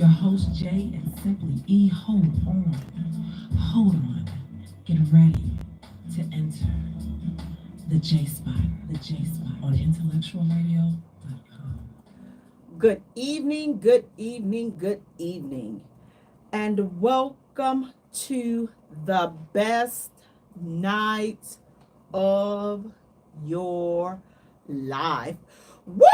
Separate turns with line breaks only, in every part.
Your host Jay and Simply E. Hold on, get ready to enter the J Spot, on intellectualradio.com.
Good evening, good evening, good evening, and welcome to the best night of your life. Woo!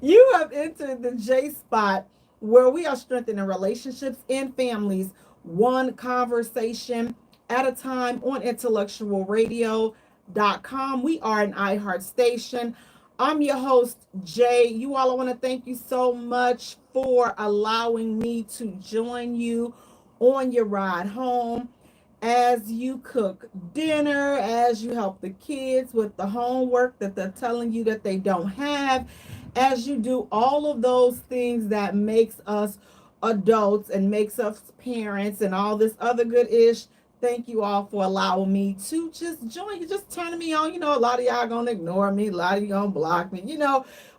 You have entered the J Spot where we are strengthening relationships and families one conversation at a time on intellectualradio.com. We are an iHeart station. I'm your host, Jay. You all, I want to thank you so much for allowing me to join you on your ride home as you cook dinner, as you help the kids with the homework that they're telling you that they don't have, as you do all of those things that makes us adults and makes us parents and all this other good ish. Thank you all for allowing me to just join you, just turning me on. A lot of y'all gonna ignore me, a lot of you gonna block me.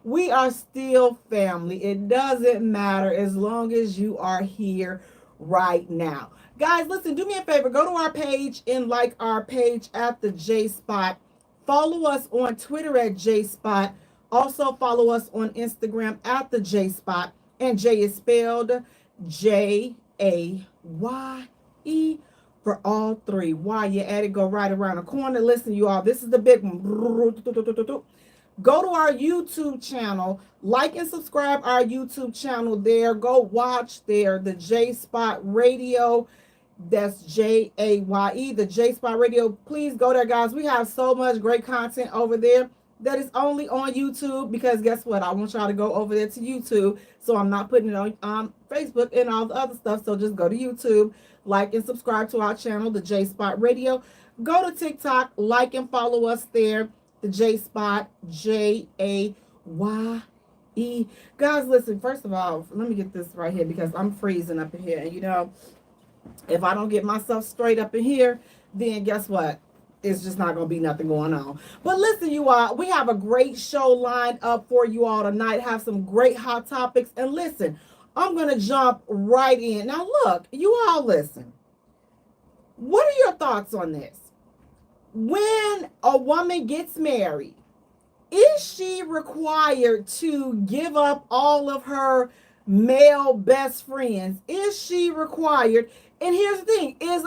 We are still family. It doesn't matter as long as you are here right now. Guys, listen, do me a favor. Go to our page and like our page at the J Spot. Follow us on Twitter at J Spot. Also follow us on Instagram at the J Spot. And J is spelled Jaye for all three. Why you at it, go right around the corner. Listen, you all, this is the big one. Go to our YouTube channel, like and subscribe our YouTube channel there. Go watch there, the J Spot Radio. That's Jaye, the J Spot Radio. Please go there, guys. We have so much great content over there that is only on YouTube because guess what? I want y'all to go over there to YouTube. So I'm not putting it on Facebook and all the other stuff. So just go to YouTube, like and subscribe to our channel, the J Spot Radio. Go to TikTok, like and follow us there, the J Spot, Jaye. Guys, listen, first of all, let me get this right here because I'm freezing up in here. And if I don't get myself straight up in here, then guess what? It's just not going to be nothing going on. But listen, you all, we have a great show lined up for you all tonight. Have some great hot topics. And listen, I'm going to jump right in. Now, look, you all listen. What are your thoughts on this? When a woman gets married, is she required to give up all of her male best friends? Is she required? And here's the thing, is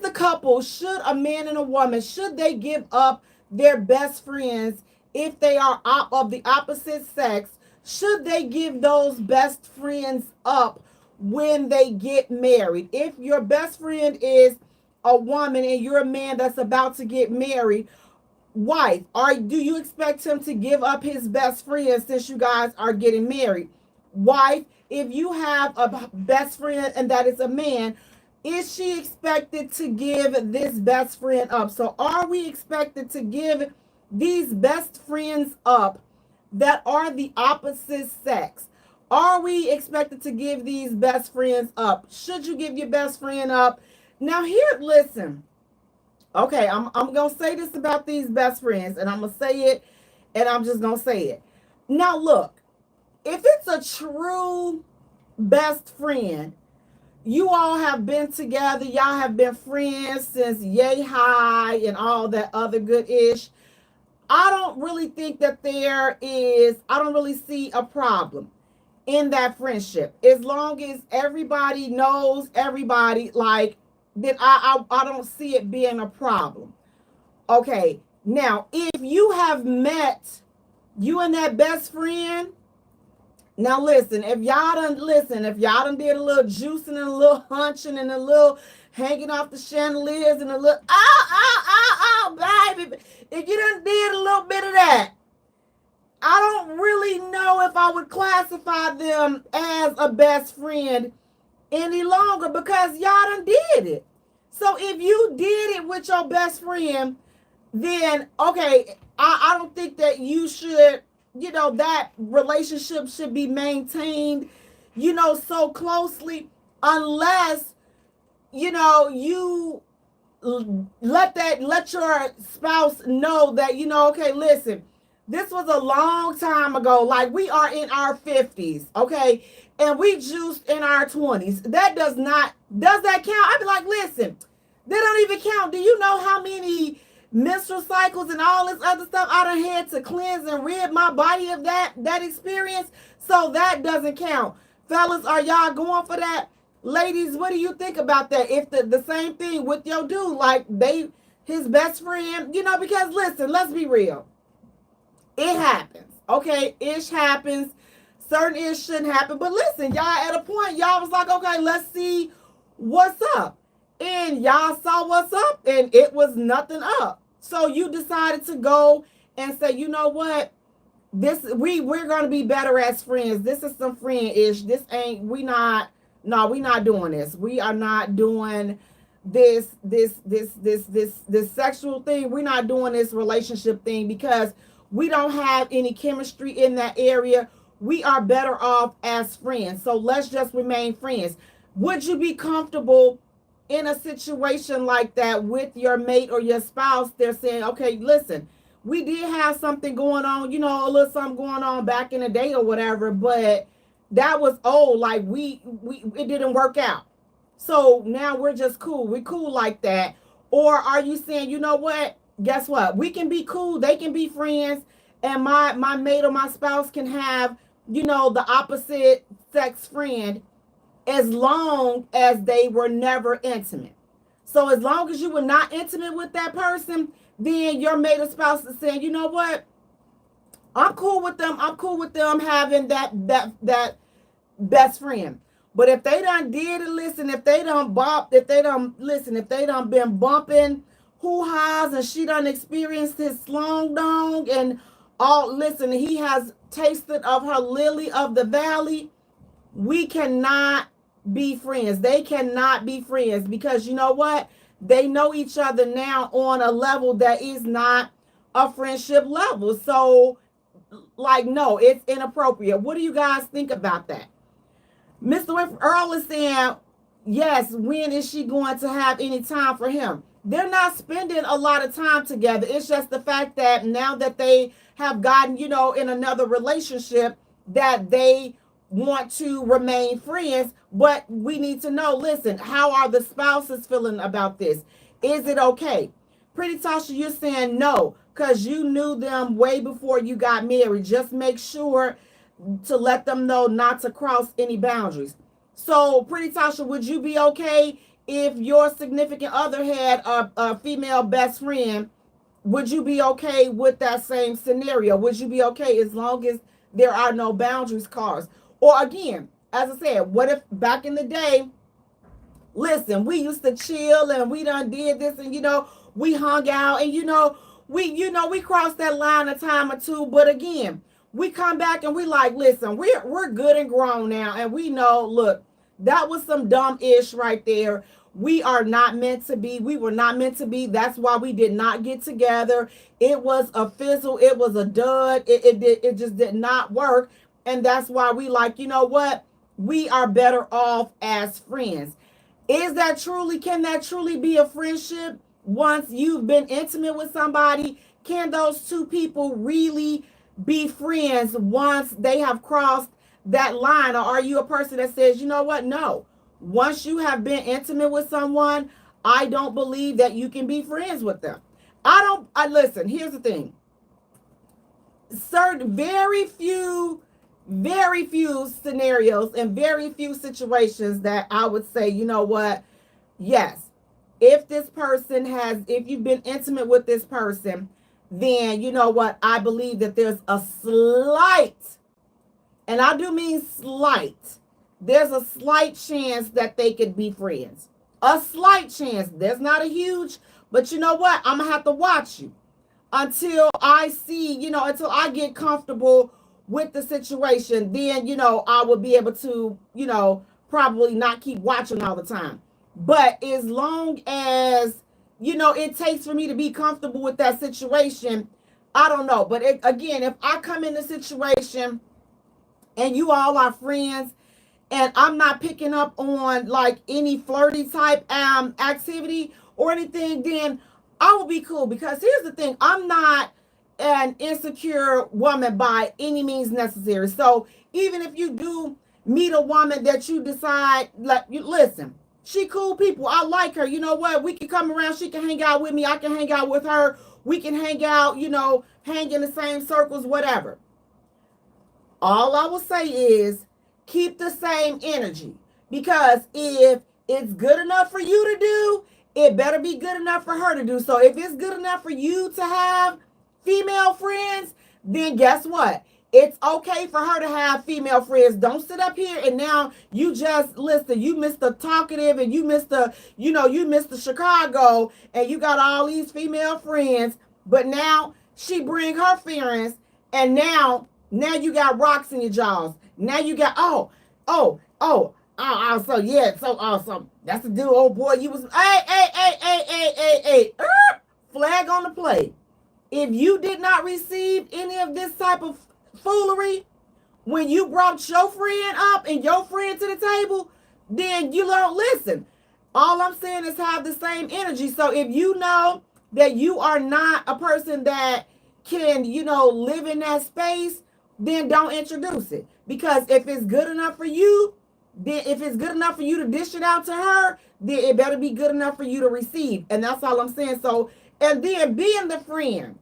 the couple, should a man and a woman, should they give up their best friends if they are of the opposite sex? Should they give those best friends up when they get married? If your best friend is a woman and you're a man that's about to get married, wife, do you expect him to give up his best friend since you guys are getting married? Wife, if you have a best friend and that is a man, is she expected to give this best friend up? So are we expected to give these best friends up that are the opposite sex? Are we expected to give these best friends up? Should you give your best friend up? Now here, listen. Okay, I'm going to say this about these best friends, and I'm going to say it, and I'm just going to say it. Now, look, if it's a true best friend, you all have been together, y'all have been friends since yay high and all that other good ish. I don't really think that I don't really see a problem in that friendship. As long as everybody knows everybody, like, then I don't see it being a problem. Okay, now if you have met you and that best friend, now listen, if y'all done did a little juicing and a little hunching and a little hanging off the chandeliers and a little baby, if you done did a little bit of that, I don't really know if I would classify them as a best friend any longer because y'all done did it. So if you did it with your best friend, then okay, I don't think that you should, that relationship should be maintained, so closely unless, you let your spouse know that, okay, listen, this was a long time ago. Like, we are in our 50s, okay, and we juiced in our 20s. That does that count? I'd be like, listen, they don't even count. Do you know how many menstrual cycles and all this other stuff I done had to cleanse and rid my body of that experience? So that doesn't count. Fellas, are y'all going for that? Ladies, what do you think about that? If the same thing with your dude, like his best friend, because listen, let's be real. It happens. Okay, ish happens. Certain ish shouldn't happen. But listen, y'all, at a point, y'all was like, okay, let's see what's up. And y'all saw what's up, and it was nothing up. So you decided to go and say, you know what? We're gonna be better as friends. This is some friend-ish. We not doing this. We are not doing this sexual thing. We're not doing this relationship thing because we don't have any chemistry in that area. We are better off as friends. So let's just remain friends. Would you be comfortable in a situation like that with your mate or your spouse? They're saying, okay, listen, we did have something going on, a little something going on back in the day or whatever, but that was old. Like it didn't work out. So now we're just cool. We're cool like that. Or are you saying, you know what? Guess what? We can be cool. They can be friends. And my mate or my spouse can have, the opposite sex friend as long as they were never intimate. So as long as you were not intimate with that person, then your mate or spouse is saying, you know what? I'm cool with them. I'm cool with them having that best friend. But if they done did it, listen, if they done been bumping hoo-ha's and she done experienced his slong dong and listen, he has tasted of her lily of the valley, we cannot be friends. They cannot be friends because you know what? They know each other now on a level that is not a friendship level. So, no, it's inappropriate. What do you guys think about that? Mr. Earl is saying, yes, when is she going to have any time for him? They're not spending a lot of time together. It's just the fact that now that they have gotten, in another relationship, that they want to remain friends. But we need to know, listen, how are the spouses feeling about this? Is it okay? Pretty Tasha, you're saying no, because you knew them way before you got married. Just make sure to let them know not to cross any boundaries. So, Pretty Tasha, would you be okay if your significant other had a female best friend? Would you be okay with that same scenario? Would you be okay as long as there are no boundaries crossed? Or again, as I said, what if back in the day, listen, we used to chill and we done did this and we hung out and we crossed that line a time or two, but again, we come back and we like, listen, we're good and grown now, and we know, look, that was some dumb ish right there. We are not meant to be. We were not meant to be. That's why we did not get together. It was a fizzle. It was a dud. It just did not work. And that's why we like, you know what? We are better off as friends. Can that truly be a friendship once you've been intimate with somebody? Can those two people really be friends once they have crossed that line? Or are you a person that says, you know what? No. Once you have been intimate with someone, I don't believe that you can be friends with them. Listen, here's the thing. Very few scenarios and very few situations that I would say, you know what? Yes. If you've been intimate with this person, then you know what? I believe that there's a slight, and I do mean slight, there's a slight chance that they could be friends. A slight chance. There's not a huge, but you know what? I'm going to have to watch you until I see, until I get comfortable with the situation. Then, I will be able to, probably not keep watching all the time. But as long as, it takes for me to be comfortable with that situation, I don't know. But again, if I come in a situation and you all are friends, and I'm not picking up on like any flirty type activity, or anything, then I will be cool. Because here's the thing, I'm not an insecure woman by any means necessary. So even if you do meet a woman that you decide, like, you listen, she cool people, I like her, you know what, we can come around, she can hang out with me, I can hang out with her, we can hang out, hang in the same circles, whatever. All I will say is keep the same energy, because if it's good enough for you to do, it better be good enough for her to do. So if it's good enough for you to have female friends, then guess what? It's okay for her to have female friends. Don't sit up here and now you just listen. You Mr. Talkative and you Mr. You Mr. Chicago, and you got all these female friends, but now she bring her friends, and now you got rocks in your jaws. Now you got so yeah, so that's the dude. Oh boy, you was hey, flag on the play. If you did not receive any of this type of foolery when you brought your friend up and your friend to the table, then you don't listen. All I'm saying is have the same energy. So if you know that you are not a person that can, live in that space, then don't introduce it. Because if it's good enough for you, then if it's good enough for you to dish it out to her, then it better be good enough for you to receive. And that's all I'm saying. So, and then being the friend,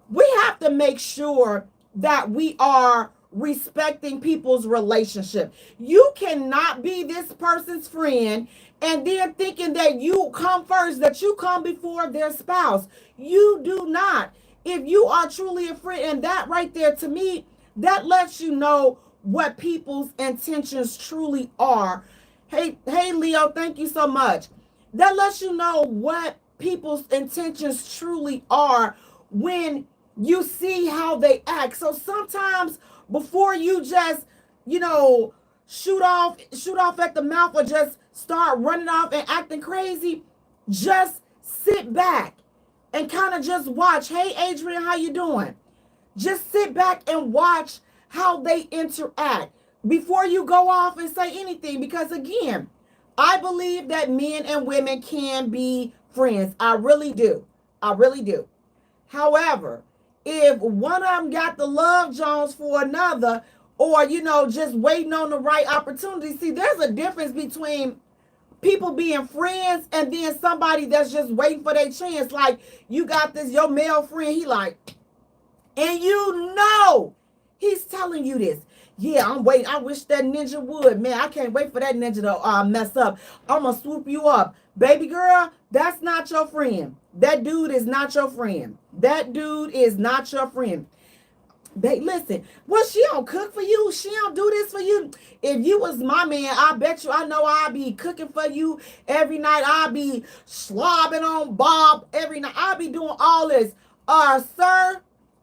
we have to make sure that we are respecting people's relationship. You cannot be this person's friend and then thinking that you come first, that you come before their spouse. You do not. If you are truly a friend, and that right there, to me, that lets you know what people's intentions truly are. Hey, Leo, thank you so much. That lets you know what people's intentions truly are when you see how they act. So sometimes before you just, shoot off at the mouth or just start running off and acting crazy, just sit back and kind of just watch. Hey, Adrian, how you doing? Just sit back and watch how they interact before you go off and say anything. Because again, I believe that men and women can be friends. I really do. I really do. However, if one of them got the love Jones for another, or, just waiting on the right opportunity, see, there's a difference between people being friends and then somebody that's just waiting for their chance. Like, you got this, your male friend, he like, and he's telling you this. Yeah, I'm waiting. I wish that ninja would. Man, I can't wait for that ninja to mess up. I'm going to swoop you up. Baby girl, that's not your friend. That dude is not your friend. That dude is not your friend. Listen, well, she don't cook for you. She don't do this for you. If you was my man, I bet you I know I'll be cooking for you every night. I'll be slobbing on Bob every night. I'll be doing all this. Sir,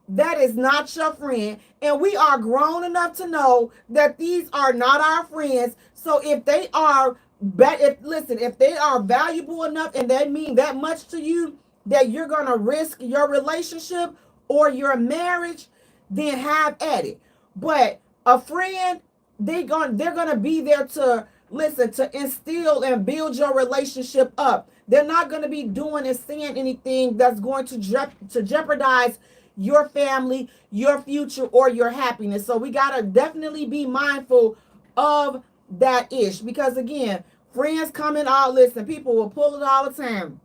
that is not your friend. And we are grown enough to know that these are not our friends. So if they are, if they are valuable enough and they mean that much to you that you're going to risk your relationship or your marriage, then have at it. But a friend, they're gonna be there to listen, to instill and build your relationship up. They're not gonna be doing and saying anything that's going to jeopardize your family, your future, or your happiness. So we gotta definitely be mindful of that ish. Because again, friends come in all. Listen, people will pull it all the time.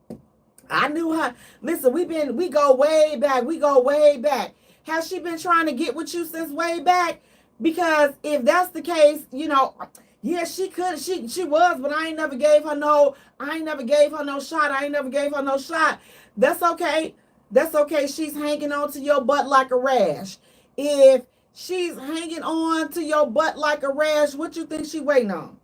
I knew her. Listen, we go way back. We go way back. Has she been trying to get with you since way back? Because if that's the case, yeah, she could. She was, but I ain't never gave her no shot. That's okay. That's okay. She's hanging on to your butt like a rash. If she's hanging on to your butt like a rash, what you think she waiting on?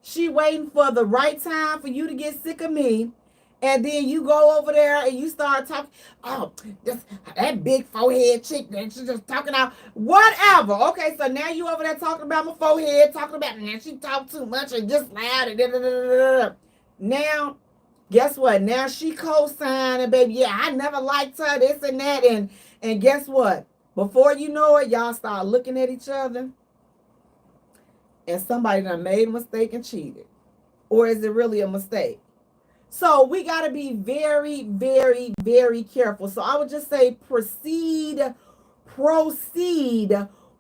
She waiting for the right time for you to get sick of me. And then you go over there and you start talking. Oh, that big forehead chick that she's just talking out. Whatever. Okay, so now you over there talking about my forehead, talking about, man, she talk too much and just loud. And now, guess what? Now she co-signing, baby. Yeah, I never liked her, this and that. And guess what? Before you know it, y'all start looking at each other. And somebody done made a mistake and cheated. Or is it really a mistake? So we got to be very, very, very careful. So I would just say proceed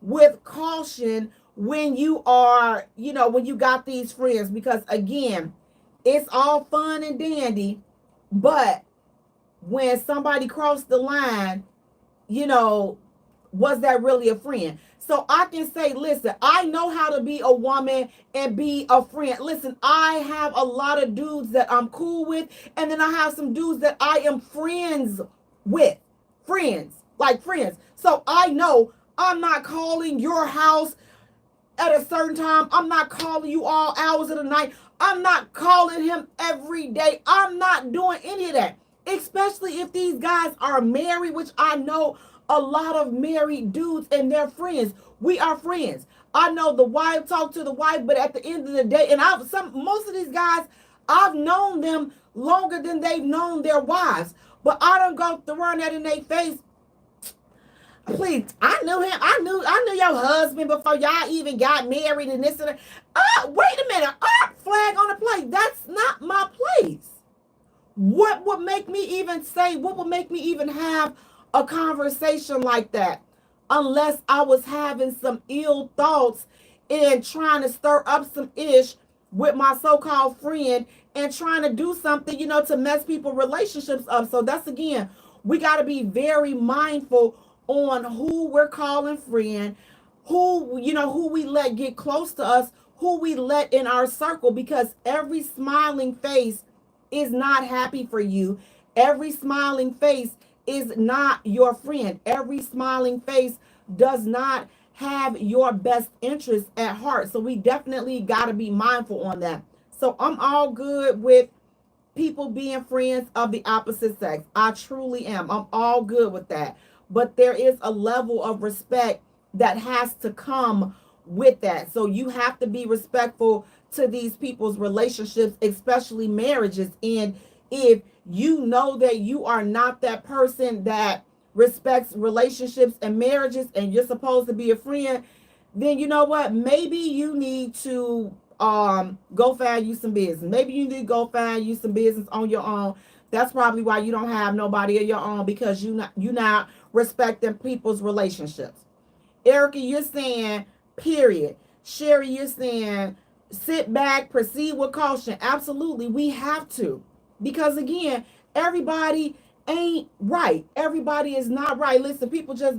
with caution when you are, when you got these friends, because again, it's all fun and dandy, but when somebody crossed the line, you know, was that really a friend? So I can say, listen, I know how to be a woman and be a friend. Listen, I have a lot of dudes that I'm cool with, and then I have some dudes that I am friends with. Friends, like friends. So I know I'm not calling your house at a certain time. I'm not calling you all hours of the night. I'm not calling him every day. I'm not doing any of that. Especially if these guys are married, which I know a lot of married dudes and their friends. We are friends. I know the wife talk to the wife, but at the end of the day, and most of these guys, I've known them longer than they've known their wives. But I don't go throwing that in their face. Please, I knew him. I knew your husband before y'all even got married and this and that. Wait a minute. Flag on the play. That's not my place. What would make me even say, what would make me even have a conversation like that? Unless I was having some ill thoughts and trying to stir up some ish with my so-called friend and trying to do something, to mess people relationships up. So that's again, we got to be very mindful on who we're calling friend, who we let get close to us, who we let in our circle, because every smiling face is not happy for you. Every smiling face is not your friend. Every smiling face does not have your best interest at heart. So we definitely got to be mindful on that. So I'm all good with people being friends of the opposite sex. I truly am. I'm all good with that. But there is a level of respect that has to come with that. So you have to be respectful to these people's relationships, especially marriages. And if you know that you are not that person that respects relationships and marriages and you're supposed to be a friend, then you know what? Maybe you need to go find you some business. Maybe you need to go find you some business on your own. That's probably why you don't have nobody of your own, because you not respecting people's relationships. Erica, you're saying period. Sherry, you're saying sit back, proceed with caution. Absolutely, we have to. Because again, everybody ain't right. Everybody is not right. Listen, people just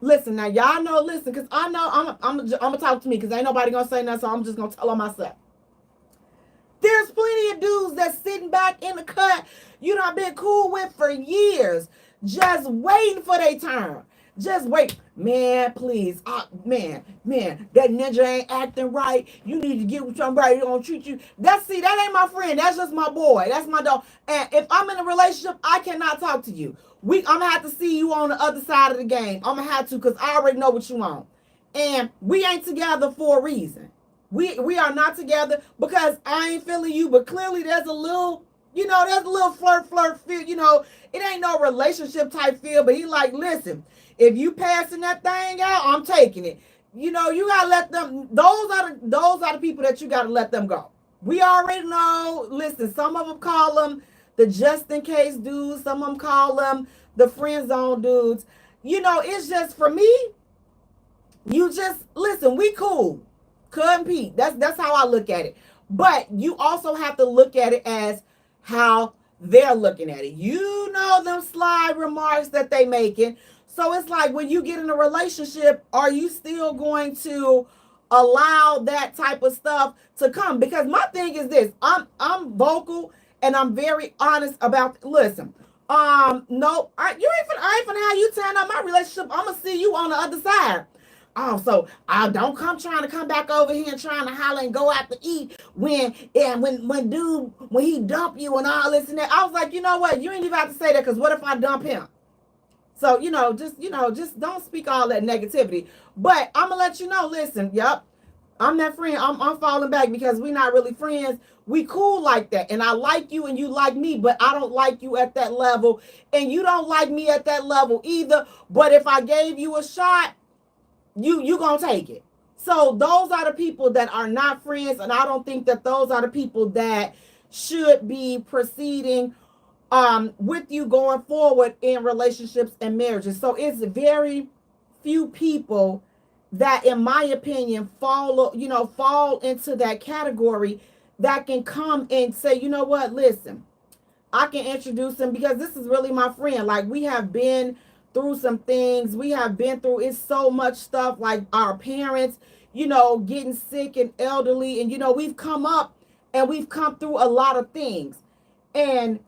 listen. Now y'all know, listen, because I know I'm gonna talk to me, because ain't nobody gonna say nothing, so I'm just gonna tell on myself. There's plenty of dudes that's sitting back in the cut, I've been cool with for years, just waiting for their turn. Just wait. Man, please. Man, that ninja ain't acting right. You need to get with somebody who's gonna treat you. That ain't my friend. That's just my boy. That's my dog. And if I'm in a relationship, I cannot talk to you. I'm gonna have to see you on the other side of the game. I'm gonna have to, because I already know what you want. And we ain't together for a reason. We are not together because I ain't feeling you, but clearly there's a little, there's a little flirt feel, it ain't no relationship type feel, but he like, listen, if you passing that thing out, I'm taking it. You gotta let them, those are the people that you gotta let them go. We already know, listen, some of them call them the just in case dudes, some of them call them the friend zone dudes. It's just, for me, you just, listen, we cool. Couldn't Pete. That's how I look at it. But you also have to look at it as how they're looking at it. Them sly remarks that they making. So it's like, when you get in a relationship, are you still going to allow that type of stuff to come? Because my thing is this: I'm vocal and I'm very honest about. Listen, no, I ain't finna have you tearing up my relationship. I'm gonna see you on the other side. Oh, so I don't trying to come back over here and trying to holler and go out to eat when dude, when he dump you and all this and that. I was like, you know what? You ain't even have to say that, because what if I dump him? So, just don't speak all that negativity. But I'm gonna let you know, listen, yep, I'm that friend. I'm falling back, because we not really friends. We cool like that. And I like you and you like me, but I don't like you at that level. And you don't like me at that level either. But if I gave you a shot, you gonna take it. So those are the people that are not friends, and I don't think that those are the people that should be proceeding with you going forward in relationships and marriages. So it's very few people that, in my opinion, fall into that category that can come and say, you know what, listen, I can introduce him because this is really my friend. Like, we have been through some things. We have been through it's so much stuff, like our parents, getting sick and elderly. And, we've come up and we've come through a lot of things. And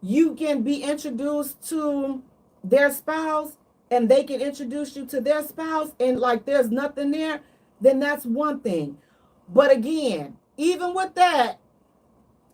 you can be introduced to their spouse and they can introduce you to their spouse and like there's nothing there, then that's one thing. But again, even with that,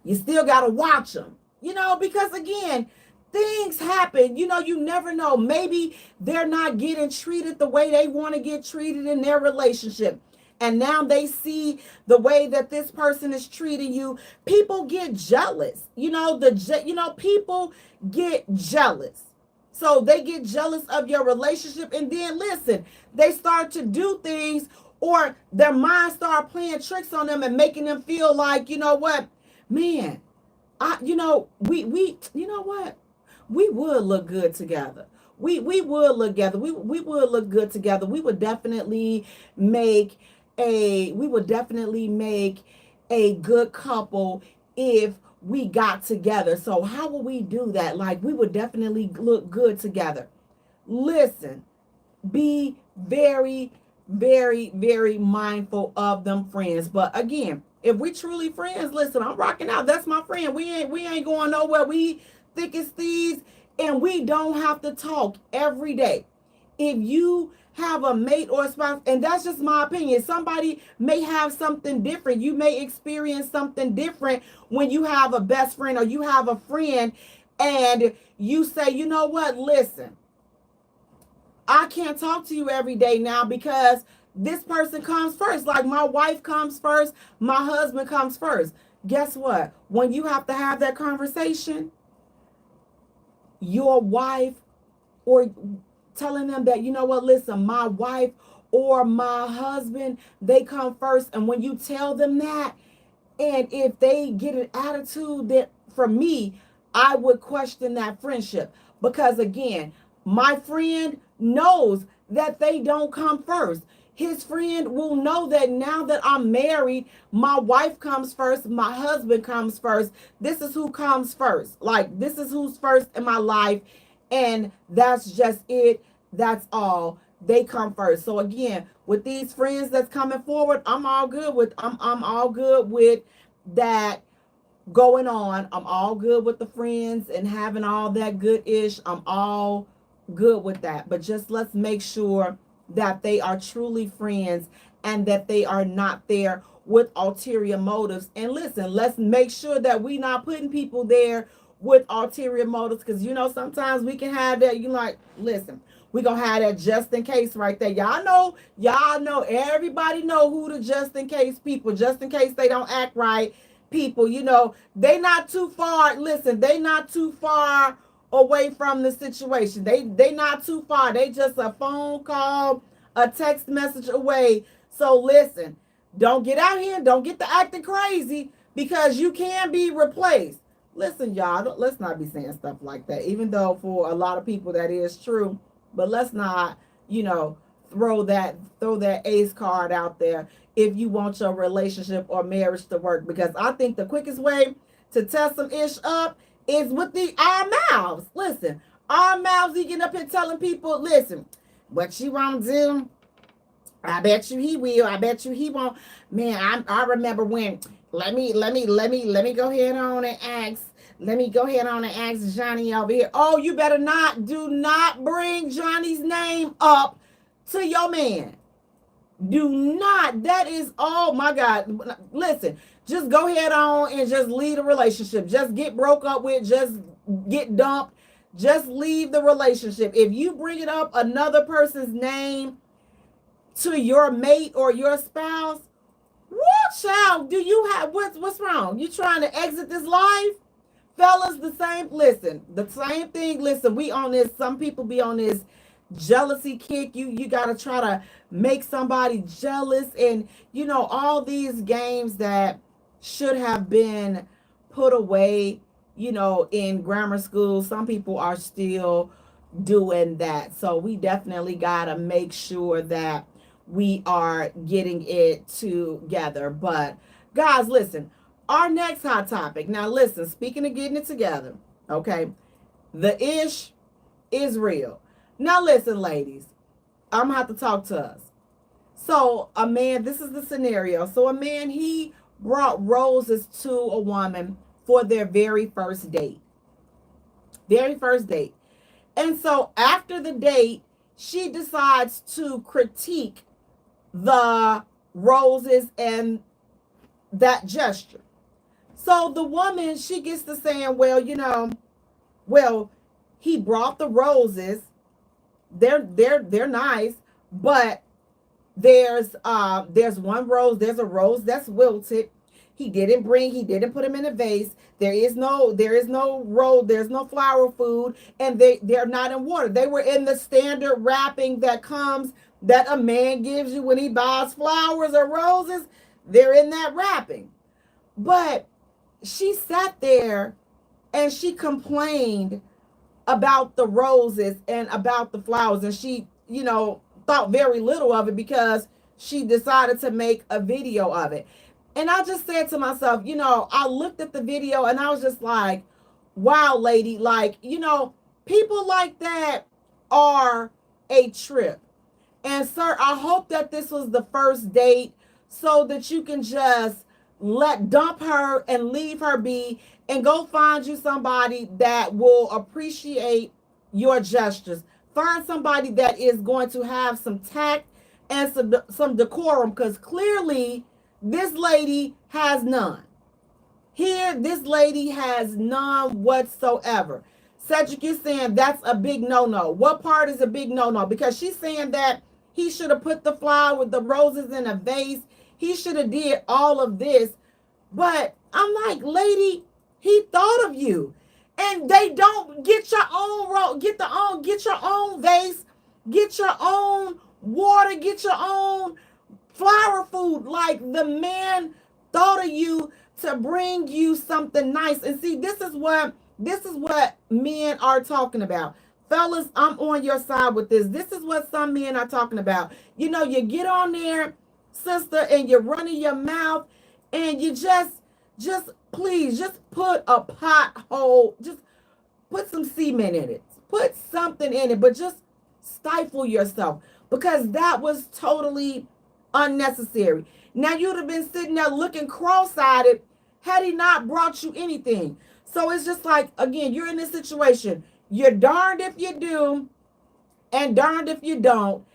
you still got to watch them, because again, things happen. You never know. Maybe they're not getting treated the way they want to get treated in their relationship. And now they see the way that this person is treating you. People get jealous. People get jealous. So they get jealous of your relationship. And then listen, they start to do things, or their mind start playing tricks on them and making them feel like, you know what, man, we would look good together. We would look together. We would look good together. We would definitely make a good couple if we got together. So how will we do that? Like, we would definitely look good together. Listen, be very, very, very mindful of them friends. But again, if we truly friends, listen, I'm rocking out. That's my friend. We ain't going nowhere. We thick as thieves, and we don't have to talk every day. If you have a mate or a spouse, and that's just my opinion, somebody may have something different. You may experience something different when you have a best friend or you have a friend and you say, you know what, listen, I can't talk to you every day now because this person comes first. Like, my wife comes first, my husband comes first. Guess what? When you have to have that conversation, your wife, or telling them that, you know what, listen, my wife or my husband, they come first. And when you tell them that, and if they get an attitude, that for me, I would question that friendship. Because again, my friend knows that they don't come first. His friend will know that now that I'm married, my wife comes first, my husband comes first. This is who comes first. Like, this is who's first in my life. And that's just it. That's all. They come first. So again, with these friends that's coming forward, I'm all good with that going on. I'm all good with the friends and having all that good ish. I'm all good with that. But just let's make sure that they are truly friends and that they are not there with ulterior motives. And listen, let's make sure that we not putting people there with ulterior motives, because sometimes we can have that. Listen, we gonna have that just in case right there. Y'all know, everybody know who the just in case people, just in case they don't act right people. They not too far. Listen, they not too far away from the situation. They not too far. They just a phone call, a text message away. So listen, don't get out here, don't get to acting crazy, because you can be replaced. Listen, y'all, let's not be saying stuff like that, even though for a lot of people that is true. But let's not, throw that ace card out there if you want your relationship or marriage to work. Because I think the quickest way to test some ish up is with our mouths. Listen, our mouths, we get up here telling people, listen, what you want to do, I bet you he will. I bet you he won't. Man, I remember when. Let me go ahead on and ask. Let me go ahead on and ask Johnny over here. Oh, you better do not bring Johnny's name up to your man. Do not. That is, oh my God. Listen, just go ahead on and just leave the relationship. Just get broke up with, just get dumped. Just leave the relationship. If you bring it up another person's name to your mate or your spouse, what child do you have? What's wrong? You trying to exit this life? Fellas, the same thing. Listen, we on this, some people be on this jealousy kick. You gotta try to make somebody jealous, and all these games that should have been put away, in grammar school. Some people are still doing that. So we definitely got to make sure that we are getting it together. But guys, listen, our next hot topic. Now, listen, speaking of getting it together, okay, the ish is real. Now, listen, ladies, I'm going to have to talk to us. So, a man, this is the scenario. So, a man, he brought roses to a woman for their very first date. Very first date. And so, after the date, she decides to critique the roses and that gesture. So the woman, she gets to saying, well, he brought the roses. They're nice, but there's one rose, there's a rose that's wilted. He didn't put them in a vase. There is no rose, there's no flower food, and they're not in water. They were in the standard wrapping that a man gives you when he buys flowers or roses. They're in that wrapping. But she sat there and she complained about the roses and about the flowers, and she, thought very little of it because she decided to make a video of it. And I just said to myself, I looked at the video and I was just like, wow, lady, like, people like that are a trip. And sir, I hope that this was the first date so that you can just dump her and leave her be and go find you somebody that will appreciate your gestures. Find somebody that is going to have some tact and some decorum, because clearly this lady has none. Here, this lady has none whatsoever. Cedric is saying that's a big no-no. What part is a big no-no? Because she's saying that he should have put the flower with the roses in a vase. He should have did all of this. But I'm like, lady, he thought of you. And they don't get your own get your own vase, get your own water, get your own flower food. Like, the man thought of you to bring you something nice. And see, this is what men are talking about. Fellas, I'm on your side with this. This is what some men are talking about. You get on there, sister, and you're running your mouth, and you just please, just put a pothole, just put some cement in it. Put something in it, but just stifle yourself, because that was totally unnecessary. Now, you'd have been sitting there looking cross-eyed had he not brought you anything. So it's just like, again, you're in this situation. You're darned if you do and darned if you don't.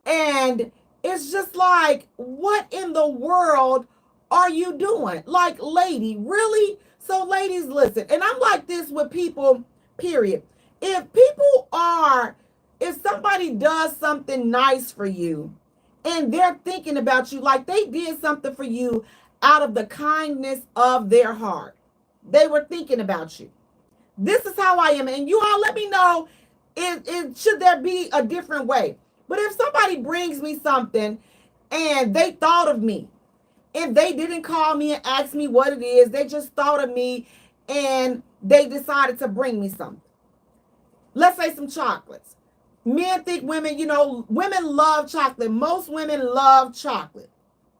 And it's just like, what in the world are you doing? Like, lady, really? So, ladies, listen. And I'm like this with people, period. If somebody does something nice for you and they're thinking about you, like they did something for you out of the kindness of their heart, they were thinking about you. This is how I am. And you all let me know, should there be a different way? But if somebody brings me something and they thought of me, and they didn't call me and ask me what it is, they just thought of me and they decided to bring me something. Let's say some chocolates. Men think women love chocolate. Most women love chocolate.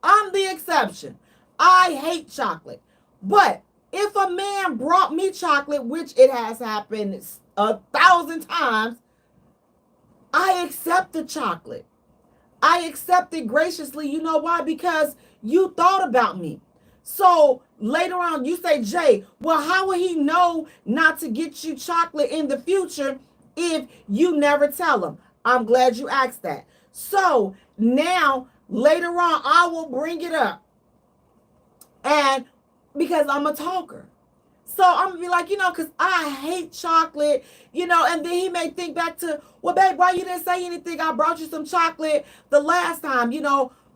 I'm the exception. I hate chocolate. But if a man brought me chocolate, which it has happened 1,000 times, I accept the chocolate. I accept it graciously. You know why? Because you thought about me. So later on, you say, Jay, well, how will he know not to get you chocolate in the future if you never tell him? I'm glad you asked that. So now, later on, I will bring it up. And because I'm a talker. So I'm going to be like, because I hate chocolate, and then he may think back to, well, babe, why you didn't say anything? I brought you some chocolate the last time,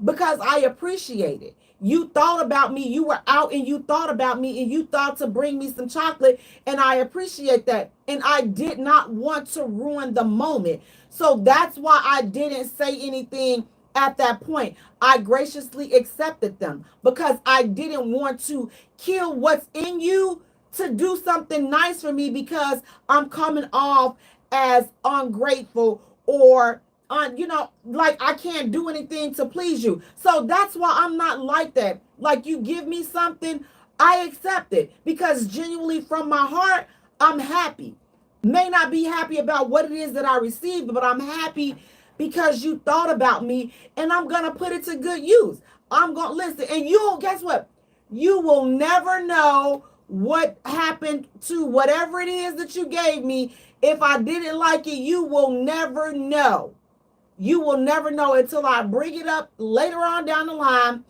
because I appreciate it. You thought about me. You were out and you thought about me and you thought to bring me some chocolate, and I appreciate that. And I did not want to ruin the moment. So that's why I didn't say anything At that point, I graciously accepted them because I didn't want to kill what's in you to do something nice for me because I'm coming off as ungrateful or like I can't do anything to please you. So that's why I'm not like that. Like you give me something, I accept it because genuinely from my heart, I'm happy. May not be happy about what it is that I received, but I'm happy because you thought about me and I'm going to put it to good use. I'm going to listen. And you'll, guess what? You will never know what happened to whatever it is that you gave me. If I didn't like it, you will never know. You will never know until I bring it up later on down the line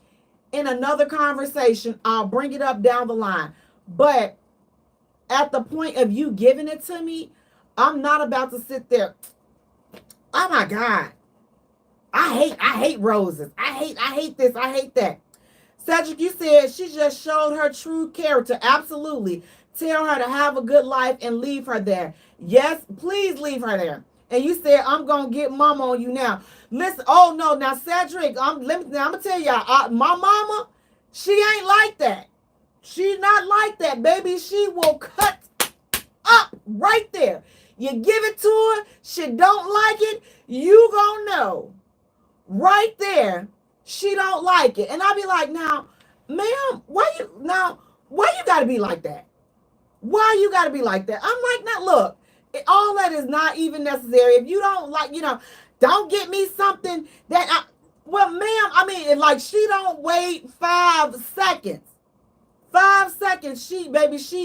in another conversation. I'll bring it up down the line. But at the point of you giving it to me, I'm not about to sit there. Oh my God. I hate roses. I hate this. I hate that. Cedric, you said she just showed her true character. Absolutely. Tell her to have a good life and leave her there. Yes, please leave her there. And you said, I'm going to get mama on you now. Listen, oh no, now Cedric, I'm going to tell y'all, my mama, she ain't like that. She's not like that, baby. She will cut up right there. You give it to her, she don't like it, you gonna know right there she don't like it. And I'll be like, now, ma'am, why you gotta be like that? Why you gotta be like that? I'm like, now look, all that is not even necessary. If you don't like, don't get me something that well, ma'am, I mean, like she don't wait 5 seconds. 5 seconds, she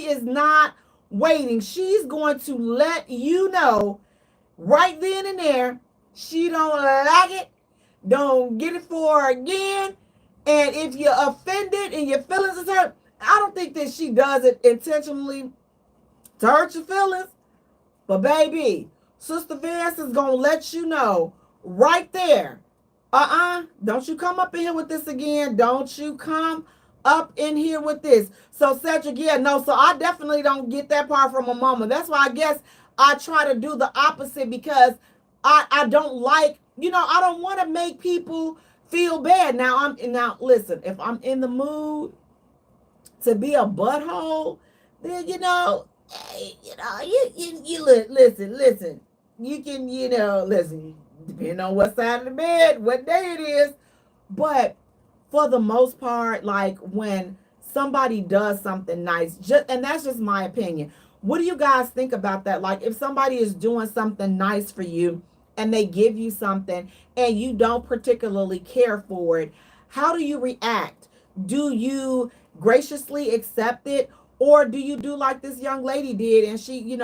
is not waiting. She's going to let you know right then and there she don't like it. Don't get it for her again. And if you're offended and your feelings is hurt, I don't think that she does it intentionally to hurt your feelings. But baby, Sister Vance is going to let you know right there. Don't you come up in here with this again. Don't you come up in here with this. So Cedric, yeah, no, so I definitely don't get that part from my mama. That's why I guess I try to do the opposite because I don't like, I don't want to make people feel bad. Now listen, if I'm in the mood to be a butthole, then hey, listen. You can, listen, depending on what side of the bed, what day it is. But for the most part, like when somebody does something nice, and that's just my opinion. What do you guys think about that? Like if somebody is doing something nice for you and they give you something and you don't particularly care for it, how do you react? Do you graciously accept it? Or do you do like this young lady did and she,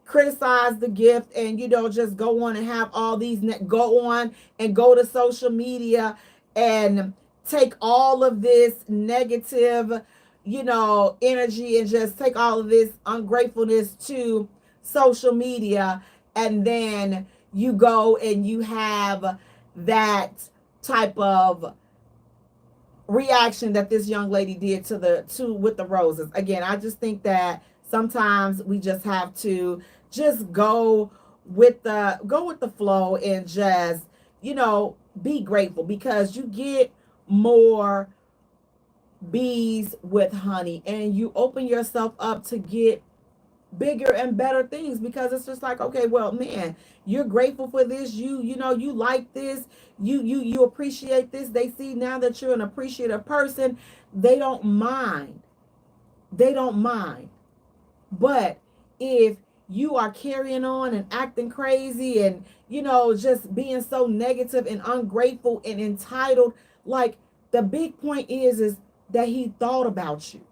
criticize the gift and, just go on and have all these, go on and go to social media and take all of this negative, energy and just take all of this ungratefulness to social media. And then you go and you have that type of reaction that this young lady did with the roses. Again, I just think that sometimes we just have to just go with the flow and just, be grateful because you get more bees with honey and you open yourself up to get bigger and better things because it's just like, okay, well, man, you're grateful for this, you like this, you appreciate this. They see now that you're an appreciative person, they don't mind. But if you are carrying on and acting crazy and just being so negative and ungrateful and entitled, like the big point is that he thought about you.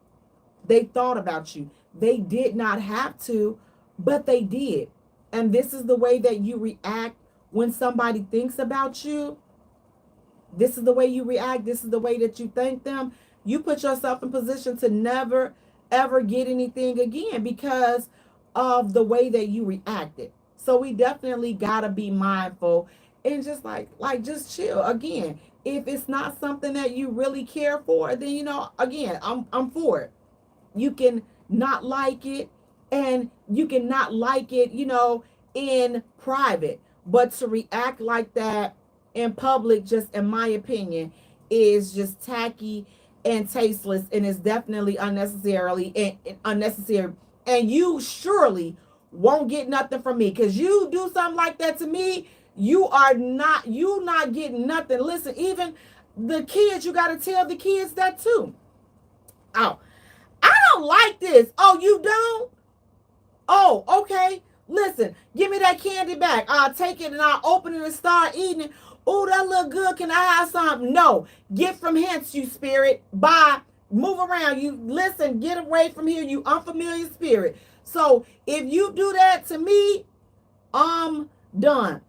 They thought about you. They did not have to, but they did. And this is the way that you react when somebody thinks about you. This is the way you react. This is the way that you thank them. You put yourself in position to never, ever get anything again because of the way that you reacted. So we definitely got to be mindful and just just chill. Again, if it's not something that you really care for, then, again, I'm for it. You can not like it and you can not like it, in private, but to react like that in public, just in my opinion, is just tacky and tasteless, and is definitely unnecessary. And you surely won't get nothing from me, because you do something like that to me, you not getting nothing. Listen, even the kids, you got to tell the kids that too. Oh, I don't like this. Oh, you don't? Oh, okay. Listen, give me that candy back. I'll take it and I'll open it and start eating it. Oh, that look good. Can I have some? No. Get from hence, you spirit. Bye. Move around. You listen, get away from here, you unfamiliar spirit. So if you do that to me, I'm done.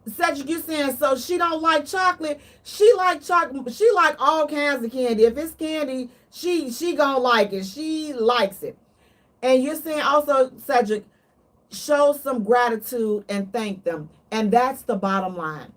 Cedric, you saying so she don't like chocolate. She like chocolate. She like all kinds of candy. If it's candy, she gonna like it. She likes it. And you're saying also, Cedric, show some gratitude and thank them. And that's the bottom line.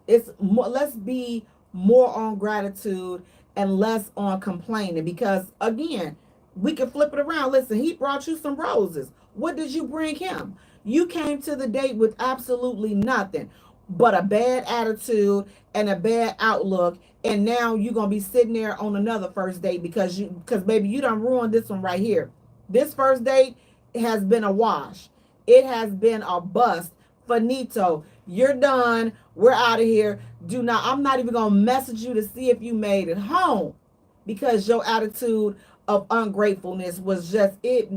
It's more, let's be more on gratitude and less on complaining, because again, we can flip it around. Listen, he brought you some roses. What did you bring him? You came to the date with absolutely nothing but a bad attitude and a bad outlook, and now you're gonna be sitting there on another first date because baby, you done ruined this one right here. This first date has been a wash. It has been a bust. Finito. You're done. We're out of here. Do not, I'm not even going to message you to see if you made it home, because your attitude of ungratefulness was just, it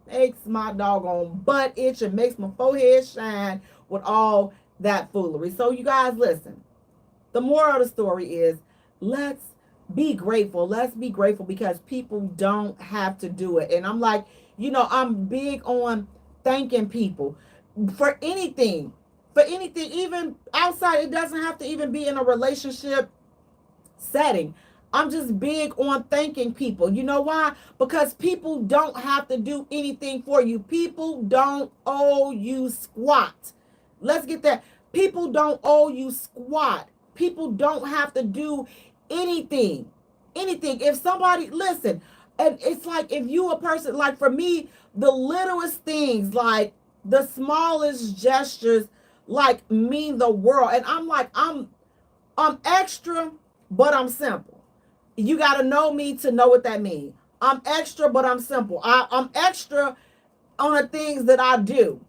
makes my doggone butt itch and makes my forehead shine with all that foolery. So, you guys, listen. The moral of the story is, let's be grateful. Let's be grateful, because people don't have to do it. And I'm like, I'm big on thanking people for anything, even outside. It doesn't have to even be in a relationship setting. I'm just big on thanking people. You know why? Because people don't have to do anything for you. People don't owe you squat. Let's get that. People don't owe you squat. People don't have to do anything. Anything. If somebody, listen, and it's like, if you a person, like for me, the littlest things, like the smallest gestures, like mean the world. And I'm like, I'm extra, but I'm simple. You got to know me to know what that means. I'm extra, but I'm simple. I'm extra on the things that I do.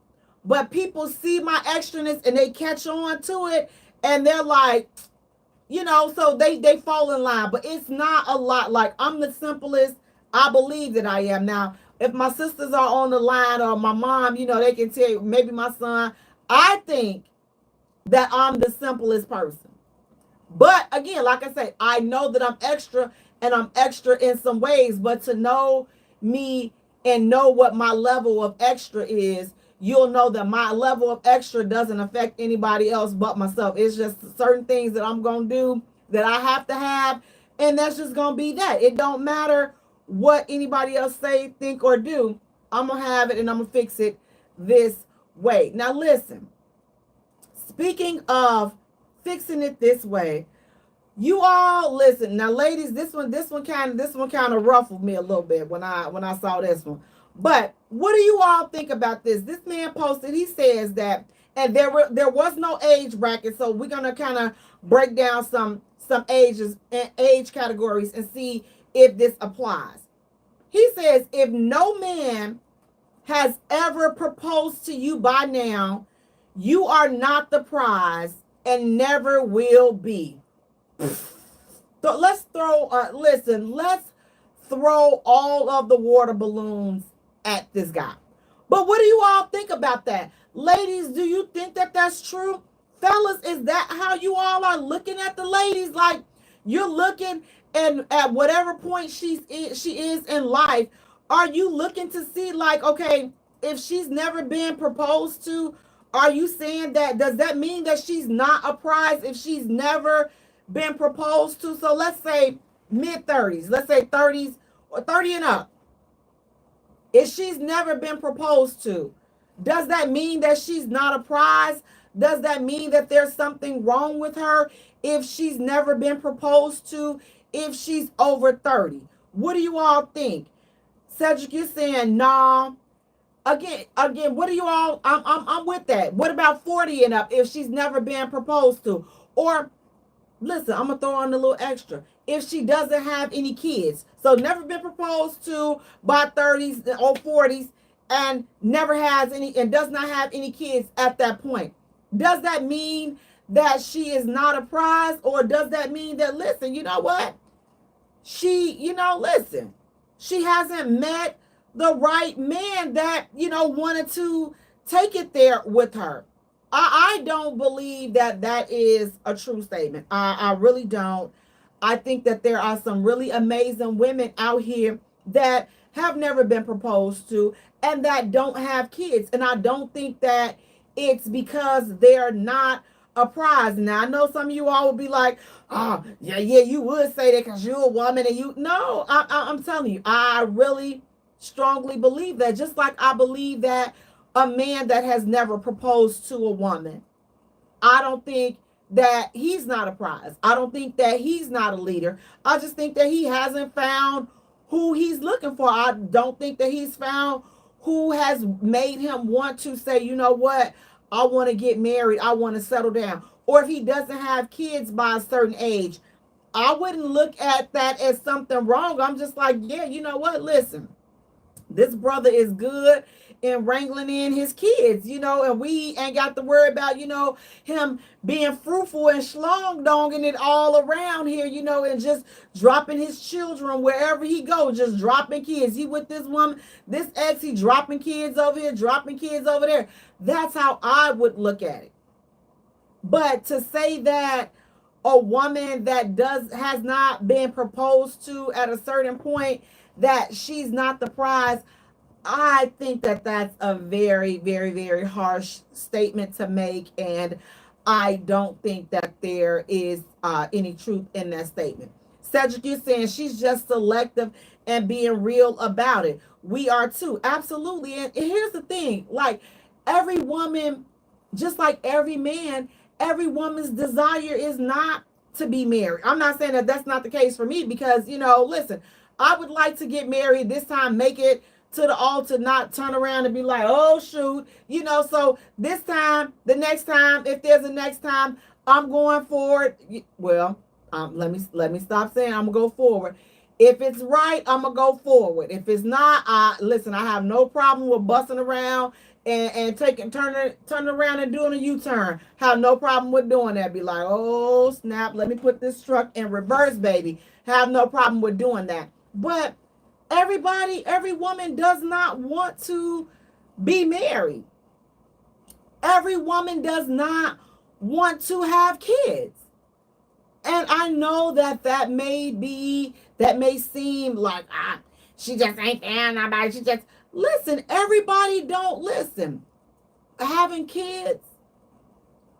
But people see my extraness and they catch on to it, and they're like, so they fall in line. But it's not a lot. Like, I'm the simplest I believe that I am. Now, if my sisters are on the line, or my mom, they can tell you, maybe my son, I think that I'm the simplest person. But again, like I say, I know that I'm extra, and I'm extra in some ways. But to know me and know what my level of extra is, you'll know that my level of extra doesn't affect anybody else but myself. It's just certain things that I'm going to do that I have to have. And that's just going to be that. It don't matter what anybody else say, think, or do. I'm going to have it, and I'm going to fix it this way. Now, listen. Speaking of fixing it this way, you all listen. Now, ladies, this one kind of ruffled me a little bit when I saw this one. But what do you all think about this? This man posted, he says that, and there was no age bracket, so we're gonna kind of break down some ages and age categories and see if this applies. He says, if no man has ever proposed to you by now, you are not the prize and never will be. So let's throw all of the water balloons at this guy. But what do you all think about that? Ladies, do you think that that's true? Fellas, is that how you all are looking at the ladies? Like, you're looking, and at whatever point she is in life, are you looking to see, like, okay, if she's never been proposed to, are you saying that, does that mean that she's not a prize if she's never been proposed to? So let's say mid-30s, let's say 30s or 30 and up. If she's never been proposed to, does that mean that she's not a prize? Does that mean that there's something wrong with her if she's never been proposed to, if she's over 30? What do you all think? Cedric, you're saying nah. Again, what do you all? I'm with that. What about 40 and up if she's never been proposed to? Or listen, I'm gonna throw on a little extra. If she doesn't have any kids, so never been proposed to by 30s or 40s, and never has any, and does not have any kids at that point, does that mean that she is not a prize? Or does that mean that, listen, you know what? Listen, she hasn't met the right man that, wanted to take it there with her. I don't believe that that is a true statement. I really don't. I think that there are some really amazing women out here that have never been proposed to and that don't have kids. And I don't think that it's because they're not a prize. Now, I know some of you all will be like, oh, yeah, you would say that because you're a woman and you. No, I'm telling you, I really strongly believe that. Just like I believe that a man that has never proposed to a woman, I don't think that he's not a prize. I don't think that he's not a leader. I just think that he hasn't found who he's looking for. I don't think that he's found who has made him want to say, you know what, I want to get married. I want to settle down. Or if he doesn't have kids by a certain age, I wouldn't look at that as something wrong. I'm just like, yeah, you know what? Listen, this brother is good in wrangling in his kids, and we ain't got to worry about, him being fruitful and schlong donging it all around here, and just dropping his children wherever he goes, just dropping kids. He with this woman, this ex, he dropping kids over here, dropping kids over there. That's how I would look at it. But to say that a woman that has not been proposed to at a certain point, that she's not the prize, I think that that's a very, very, very harsh statement to make, and I don't think that there is any truth in that statement. Cedric, you're saying she's just selective and being real about it. We are too, absolutely. And here's the thing: like every woman, just like every man, every woman's desire is not to be married. I'm not saying that that's not the case for me, because listen, I would like to get married this time, make it to the altar, not turn around and be like, oh shoot, so this time, the next time, if there's a next time, I'm going forward. Well, let me stop saying I'm gonna go forward. If it's right, I'm gonna go forward. If it's not, listen, I have no problem with busting around and turning around and doing a U-turn. Have no problem with doing that. Be like, oh snap, let me put this truck in reverse, baby. Have no problem with doing that. But every woman does not want to be married. Every woman does not want to have kids. And I know that may seem like, she just ain't found nobody. She just, listen, everybody don't listen. Having kids,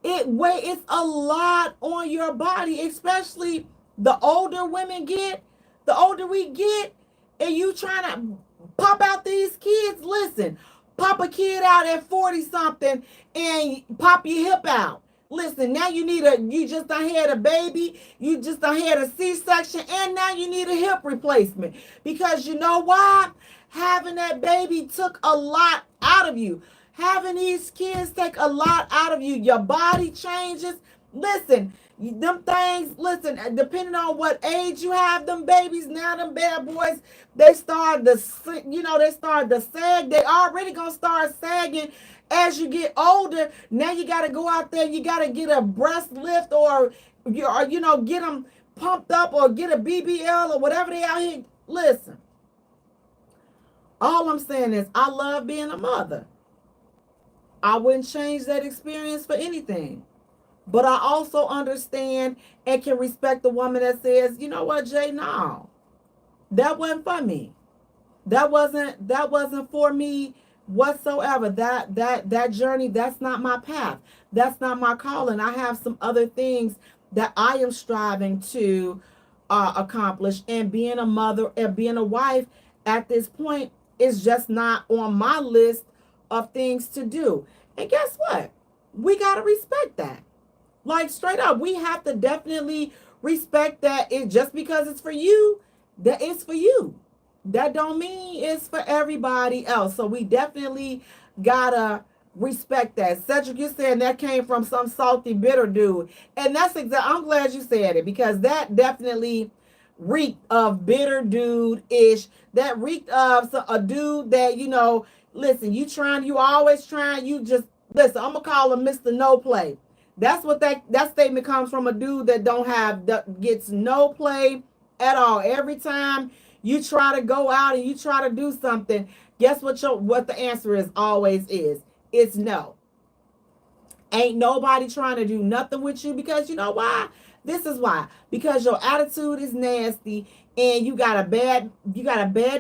it's a lot on your body, especially the older women get, the older we get, and you trying to pop out these kids. Listen, pop a kid out at 40 something and pop your hip out. Listen, now you just done had a baby, you just done had a C-section, and now you need a hip replacement. Because you know why? Having that baby took a lot out of you. Having these kids take a lot out of you. Your body changes. Listen, them things, listen, depending on what age you have them babies, now them bad boys, they start to sag. They already gonna start sagging as you get older. Now you got to go out there, you got to get a breast lift, or get them pumped up, or get a BBL, or whatever they out here. Listen, all I'm saying is I love being a mother. I wouldn't change that experience for anything. But I also understand and can respect the woman that says, you know what, Jay, no, that wasn't for me. That wasn't for me whatsoever. That journey, that's not my path. That's not my calling. I have some other things that I am striving to accomplish. And being a mother and being a wife at this point is just not on my list of things to do. And guess what? We got to respect that. Like straight up, we have to definitely respect that. It just because it's for you, that it's for you. That don't mean it's for everybody else. So we definitely gotta respect that. Cedric, you saying that came from some salty, bitter dude. And that's exactly, I'm glad you said it because that definitely reeked of bitter dude ish. That reeked of a dude that, listen, you always trying, you just, listen, I'm going to call him Mr. No Play. That's what that statement comes from, a dude that gets no play at all. Every time you try to go out and you try to do something, guess what the answer is always is. It's no. Ain't nobody trying to do nothing with you because you know why? This is why. Because your attitude is nasty and you got a bad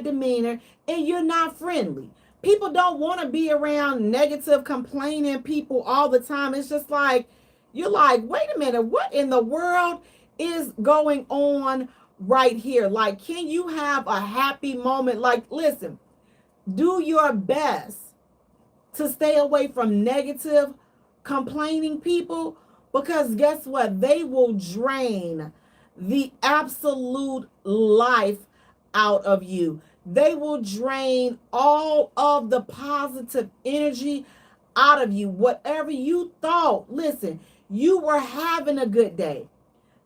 demeanor and you're not friendly. People don't want to be around negative, complaining people all the time. It's just like, you're like, wait a minute, what in the world is going on right here? Like, can you have a happy moment? Like, listen, do your best to stay away from negative, complaining people, because guess what? They will drain the absolute life out of you. They will drain all of the positive energy out of you. Whatever you thought, listen, you were having a good day.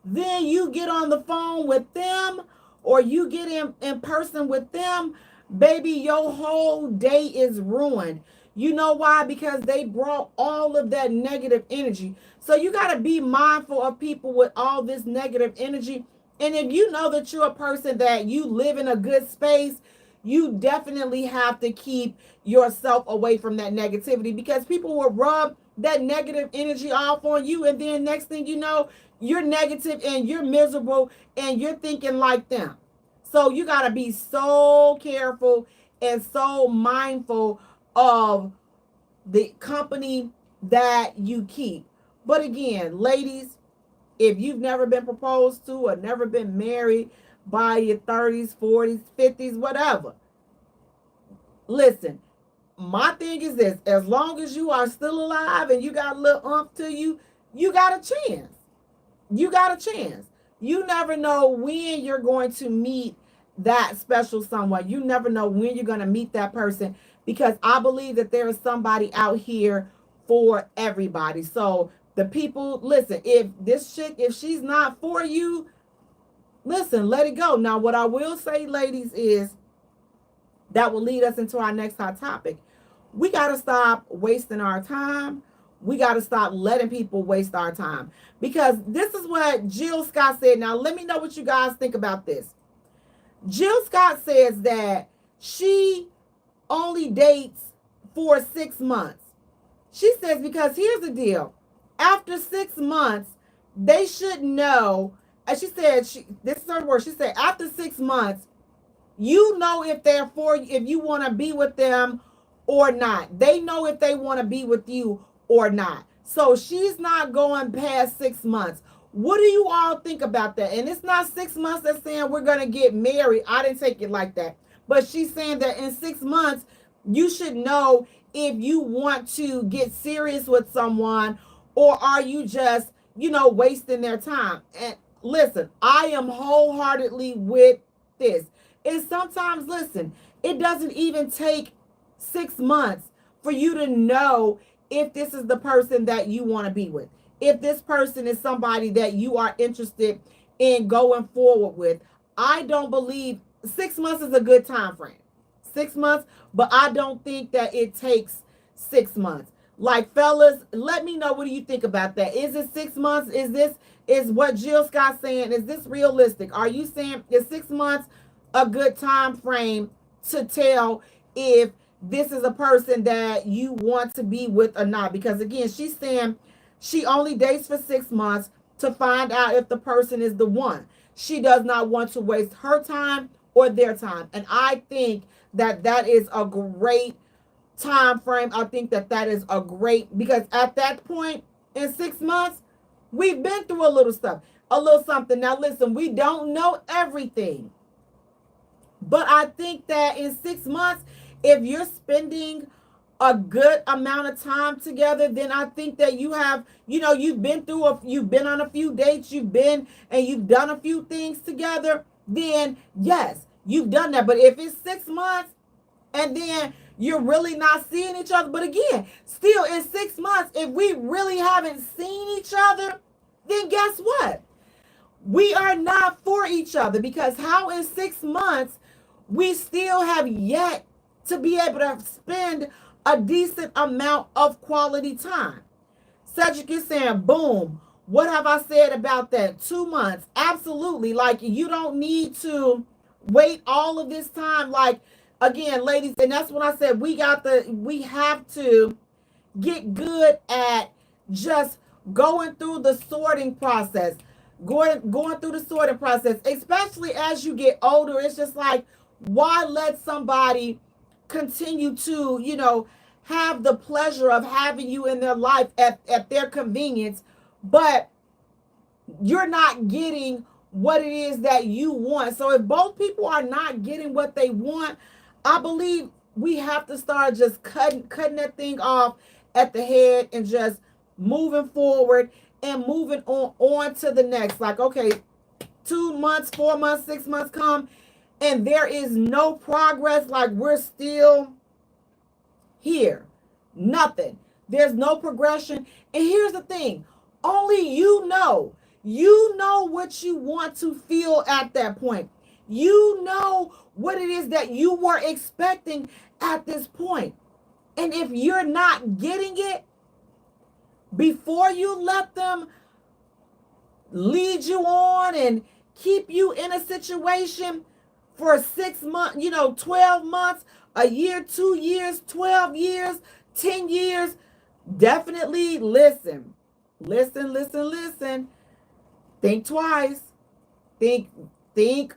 Then you get on the phone with them or you get in person with them, baby, your whole day is ruined. You know why? Because they brought all of that negative energy. So you got to be mindful of people with all this negative energy. And if you know that you're a person that you live in a good space, you definitely have to keep yourself away from that negativity because people will rub that negative energy off on you. And then next thing you know, you're negative and you're miserable and you're thinking like them. So you got to be so careful and so mindful of the company that you keep. But again, ladies, if you've never been proposed to or never been married by your 30s, 40s, 50s, whatever, listen, my thing is this: as long as you are still alive and you got a little umph to you, you got a chance. You got a chance. You never know when you're going to meet that special someone. You never know when you're going to meet that person, because I believe that there is somebody out here for everybody. So the people, listen, if she's not for you, listen, let it go. Now, what I will say, ladies, is that will lead us into our next hot topic. We got to stop wasting our time. We got to stop letting people waste our time, because this is what Jill Scott said. Now, let me know what you guys think about this. Jill Scott says that she only dates for 6 months. She says, because here's the deal. After 6 months, they should know. And she said, this is her word. She said, after 6 months, you know if they're for you, if you want to be with them or not. They know if they want to be with you or not. So she's not going past 6 months. What do you all think about that? And it's not 6 months that's saying we're going to get married. I didn't take it like that. But she's saying that in 6 months, you should know if you want to get serious with someone, or are you just, wasting their time. And listen, I am wholeheartedly with this. And sometimes, listen, it doesn't even take 6 months for you to know if this is the person that you want to be with. If this person is somebody that you are interested in going forward with. I don't believe 6 months is a good time frame. 6 months, but I don't think that it takes 6 months. Like, fellas, let me know, what do you think about that? Is it 6 months? Is what Jill Scott saying, is this realistic? Are you saying, is 6 months a good time frame to tell if this is a person that you want to be with or not? Because again, she's saying she only dates for 6 months to find out if the person is the one. She does not want to waste her time or their time. And I think that that is a great time frame. I think that that is a great, because at that point in 6 months, we've been through a little stuff, a little something. Now listen, we don't know everything. But I think that in 6 months, if you're spending a good amount of time together, then I think that you have, you've been on a few dates, you've done a few things together, then yes, you've done that. But if it's 6 months and then you're really not seeing each other. But again, still in 6 months, if we really haven't seen each other, then guess what? We are not for each other, because how in 6 months we still have yet to be able to spend a decent amount of quality time. Cedric is saying, boom. What have I said about that? 2 months. Absolutely. Like, you don't need to wait all of this time. Like, again, ladies, and that's what I said. We have to get good at just going through the sorting process. Going through the sorting process, especially as you get older. It's just like, why let somebody continue to, have the pleasure of having you in their life at their convenience, but you're not getting what it is that you want. So if both people are not getting what they want, I believe we have to start just cutting that thing off at the head and just moving forward and moving on to the next. Like, okay, 2 months, 4 months, 6 months come, and there is no progress. Like, we're still here. Nothing. There's no progression. And here's the thing. Only you know. You know what you want to feel at that point. You know what it is that you were expecting at this point. And if you're not getting it, before you let them lead you on and keep you in a situation for 6 months, 12 months, a year, 2 years, 12 years, 10 years, definitely listen. Think twice. Think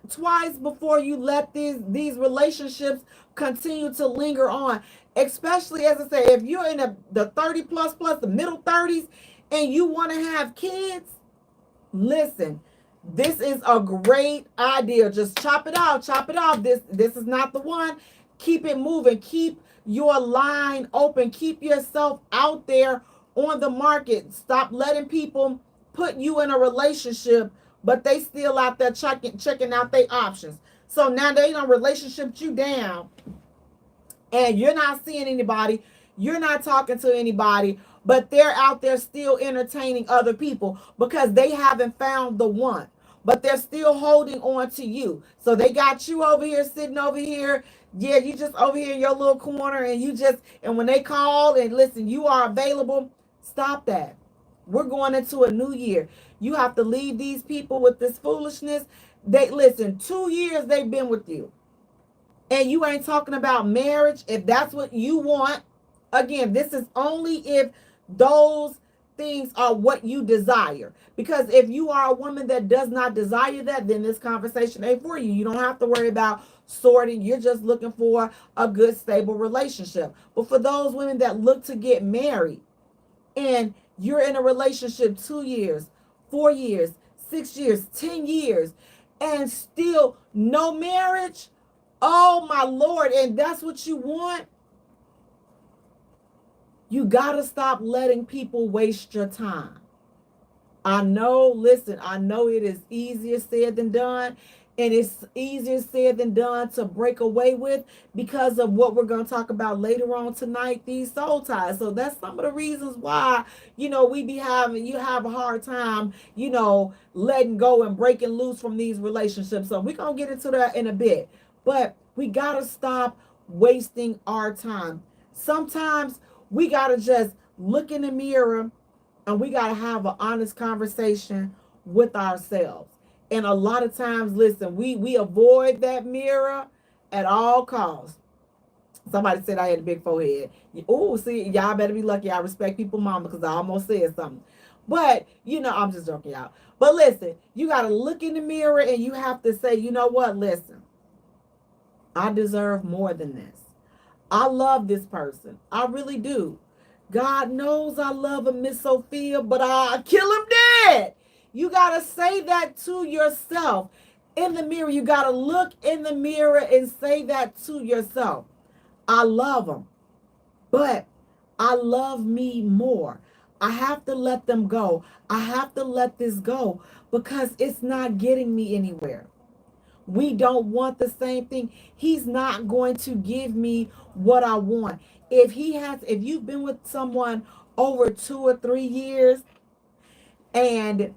twice before you let these relationships continue to linger on. Especially, as I say, if you're in the 30 plus, the middle 30s, and you want to have kids, listen, this is a great idea. Just chop it off. This is not the one. Keep it moving. Keep your line open. Keep yourself out there on the market. Stop letting people put you in a relationship, but they still out there checking out their options. So now they don't relationship you down, and you're not seeing anybody. You're not talking to anybody, but they're out there still entertaining other people because they haven't found the one, but they're still holding on to you. So they got you over here, sitting over here. Yeah, you just over here in your little corner, and when they call and listen, you are available. Stop that. We're going into a new year. You have to leave these people with this foolishness. 2 years they've been with you, and you ain't talking about marriage. If that's what you want, again, this is only if those things are what you desire. Because if you are a woman that does not desire that, then this conversation ain't for you. You don't have to worry about sorting. You're just looking for a good, stable relationship. But for those women that look to get married, and you're in a relationship 2 years, 4 years, 6 years, 10 years, and still no marriage, oh my Lord, and that's what you want, you got to stop letting people waste your time. I know it is easier said than done. And it's easier said than done to break away with, because of what we're going to talk about later on tonight, these soul ties. So that's some of the reasons why, you have a hard time, letting go and breaking loose from these relationships. So we're going to get into that in a bit. But we got to stop wasting our time. Sometimes we got to just look in the mirror, and we got to have an honest conversation with ourselves. And a lot of times, listen, we avoid that mirror at all costs. Somebody said I had a big forehead. Oh, see, y'all better be lucky I respect people, mama, because I almost said something. But, I'm just joking, y'all. But listen, you got to look in the mirror, and you have to say, you know what, listen, I deserve more than this. I love this person. I really do. God knows I love a Miss Sophia, but I kill him dead. You got to say that to yourself in the mirror. You got to look in the mirror and say that to yourself. I love them, but I love me more. I have to let them go. I have to let this go because it's not getting me anywhere. We don't want the same thing. He's not going to give me what I want. If you've been with someone over 2 or 3 years and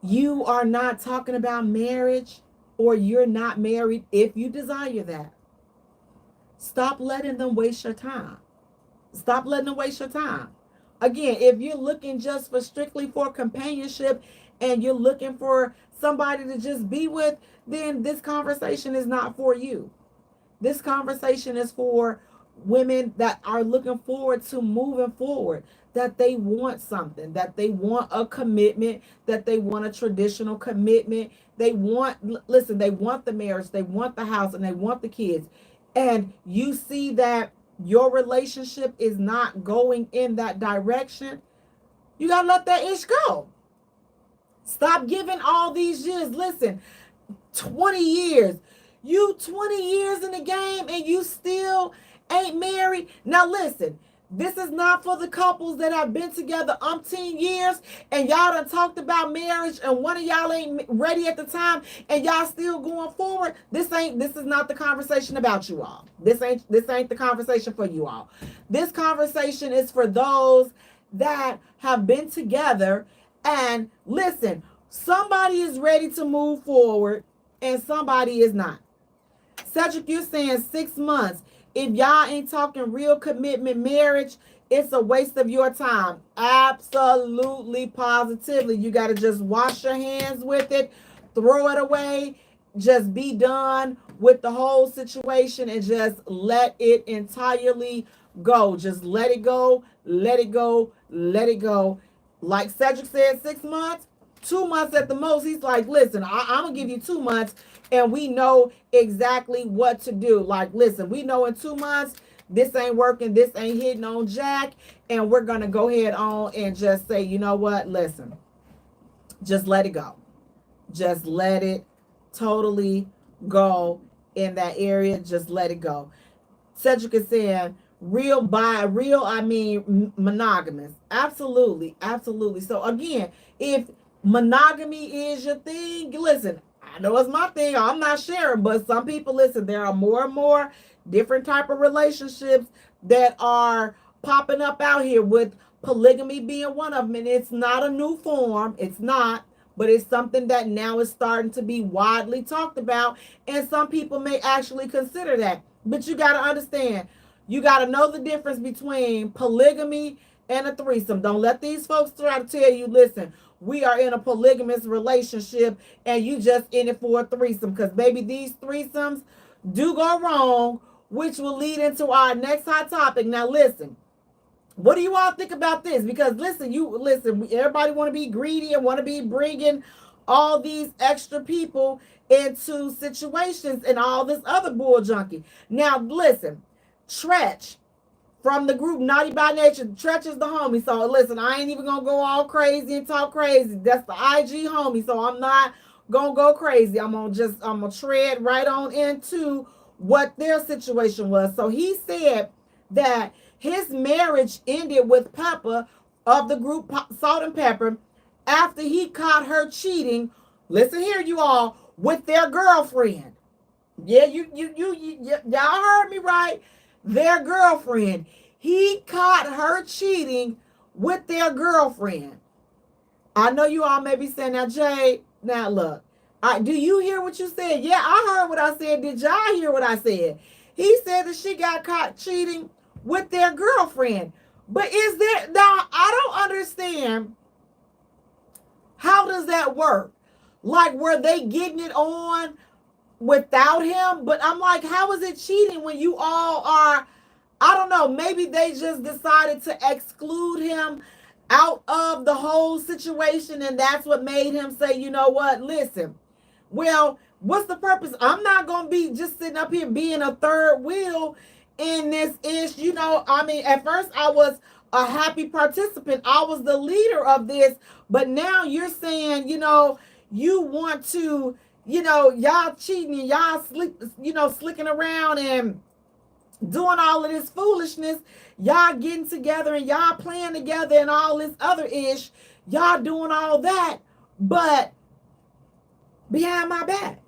you are not talking about marriage, or you're not married, if you desire that, stop letting them waste your time. Stop letting them waste your time. Again, if you're looking just for strictly for companionship and you're looking for somebody to just be with, then this conversation is not for you. This conversation is for women that are looking forward to moving forward, that they want something, that they want a commitment, that they want a traditional commitment. They want, listen, they want the marriage, they want the house, and they want the kids. And you see that your relationship is not going in that direction, you got to let that ish go. Stop giving all these years. Listen, 20 years. You 20 years in the game and you still ain't married. Now listen, this is not for the couples that have been together umpteen years and y'all done talked about marriage and one of y'all ain't ready at the time and y'all still going forward. This is not the conversation about you all. This ain't the conversation for you all. This conversation is for those that have been together, and listen, somebody is ready to move forward and somebody is not. Cedric, you're saying 6 months. If y'all ain't talking real commitment marriage, it's a waste of your time. Absolutely, positively. You got to just wash your hands with it, throw it away, just be done with the whole situation and just let it entirely go. Just let it go, let it go, let it go. Like Cedric said, 6 months, 2 months at the most. He's like, listen, I'm going to give you 2 months and we know exactly what to do. Like, listen, we know in 2 months, this ain't working, this ain't hitting on Jack, and we're going to go ahead on and just say, you know what, listen, just let it go. Just let it totally go in that area. Just let it go. Cedric is saying, I mean monogamous. Absolutely, absolutely. So again, if monogamy is your thing, listen, I know it's my thing. I'm not sharing, but some people, listen, there are more and more different type of relationships that are popping up out here, with polygamy being one of them. And it's not a new form. It's not, but it's something that now is starting to be widely talked about. And some people may actually consider that. But you got to understand, you got to know the difference between polygamy and a threesome. Don't let these folks try to tell you, listen, we are in a polygamous relationship and you just in it for a threesome. Because baby, these threesomes do go wrong, which will lead into our next hot topic. Now listen, what do you all think about this? Because listen, everybody want to be greedy and want to be bringing all these extra people into situations and all this other bull junkie. Now listen, Tretch from the group Naughty by Nature. Tretch is the homie. So listen, I ain't even gonna go all crazy and talk crazy. That's the IG homie. So I'm not gonna go crazy. I'm gonna tread right on into what their situation was. So he said that his marriage ended with Pepper of the group Salt and Pepper after he caught her cheating. Listen here, you all, with their girlfriend. Yeah, y'all heard me right. Their girlfriend. He caught her cheating with their girlfriend. I know you all may be saying, now, Jay, now look, do you hear what you said? Yeah, I heard what I said. Did y'all hear what I said? He said that she got caught cheating with their girlfriend. But is there, now, I don't understand, how does that work? Like, were they getting it on without him? But I'm like, how is it cheating when you all are, I don't know, maybe they just decided to exclude him out of the whole situation, and that's what made him say, you know what, listen, well, what's the purpose? I'm not going to be just sitting up here being a third wheel in this ish. You know, I mean, at first I was a happy participant. I was the leader of this, but now you're saying, you know, you want to, you know, y'all cheating and y'all slicking around and doing all of this foolishness. Y'all getting together and y'all playing together and all this other ish. Y'all doing all that, but behind my back.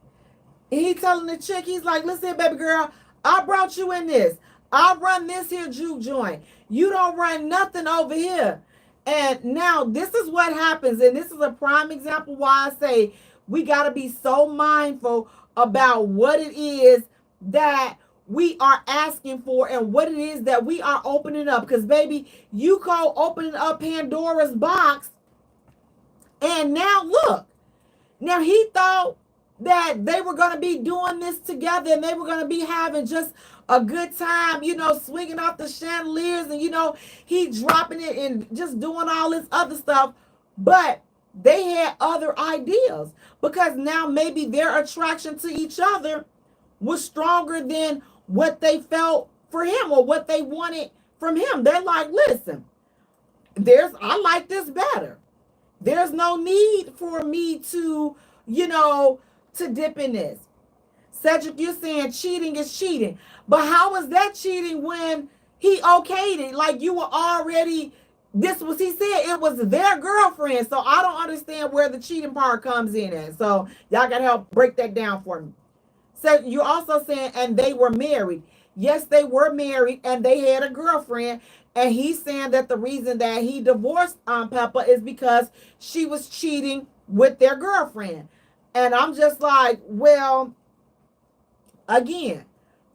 And he telling the chick, he's like, listen, baby girl, I brought you in this. I run this here juke joint. You don't run nothing over here. And now this is what happens. And this is a prime example why I say we got to be so mindful about what it is that we are asking for and what it is that we are opening up. Because, baby, you go opening up Pandora's box. And now look, now he thought that they were going to be doing this together and they were going to be having just a good time, swinging off the chandeliers and, he dropping it and just doing all this other stuff. But they had other ideas because now maybe their attraction to each other was stronger than what they felt for him or what they wanted from him. They're like, listen, I like this better. There's no need for me to, to dip in this. Cedric, you're saying cheating is cheating. But how is that cheating when he okayed it? Like you were already, he said it was their girlfriend. So I don't understand where the cheating part comes in at. So y'all got to help break that down for me. So you're also saying, and they were married. Yes, they were married and they had a girlfriend. And he's saying that the reason that he divorced Peppa is because she was cheating with their girlfriend. And I'm just like, well, again,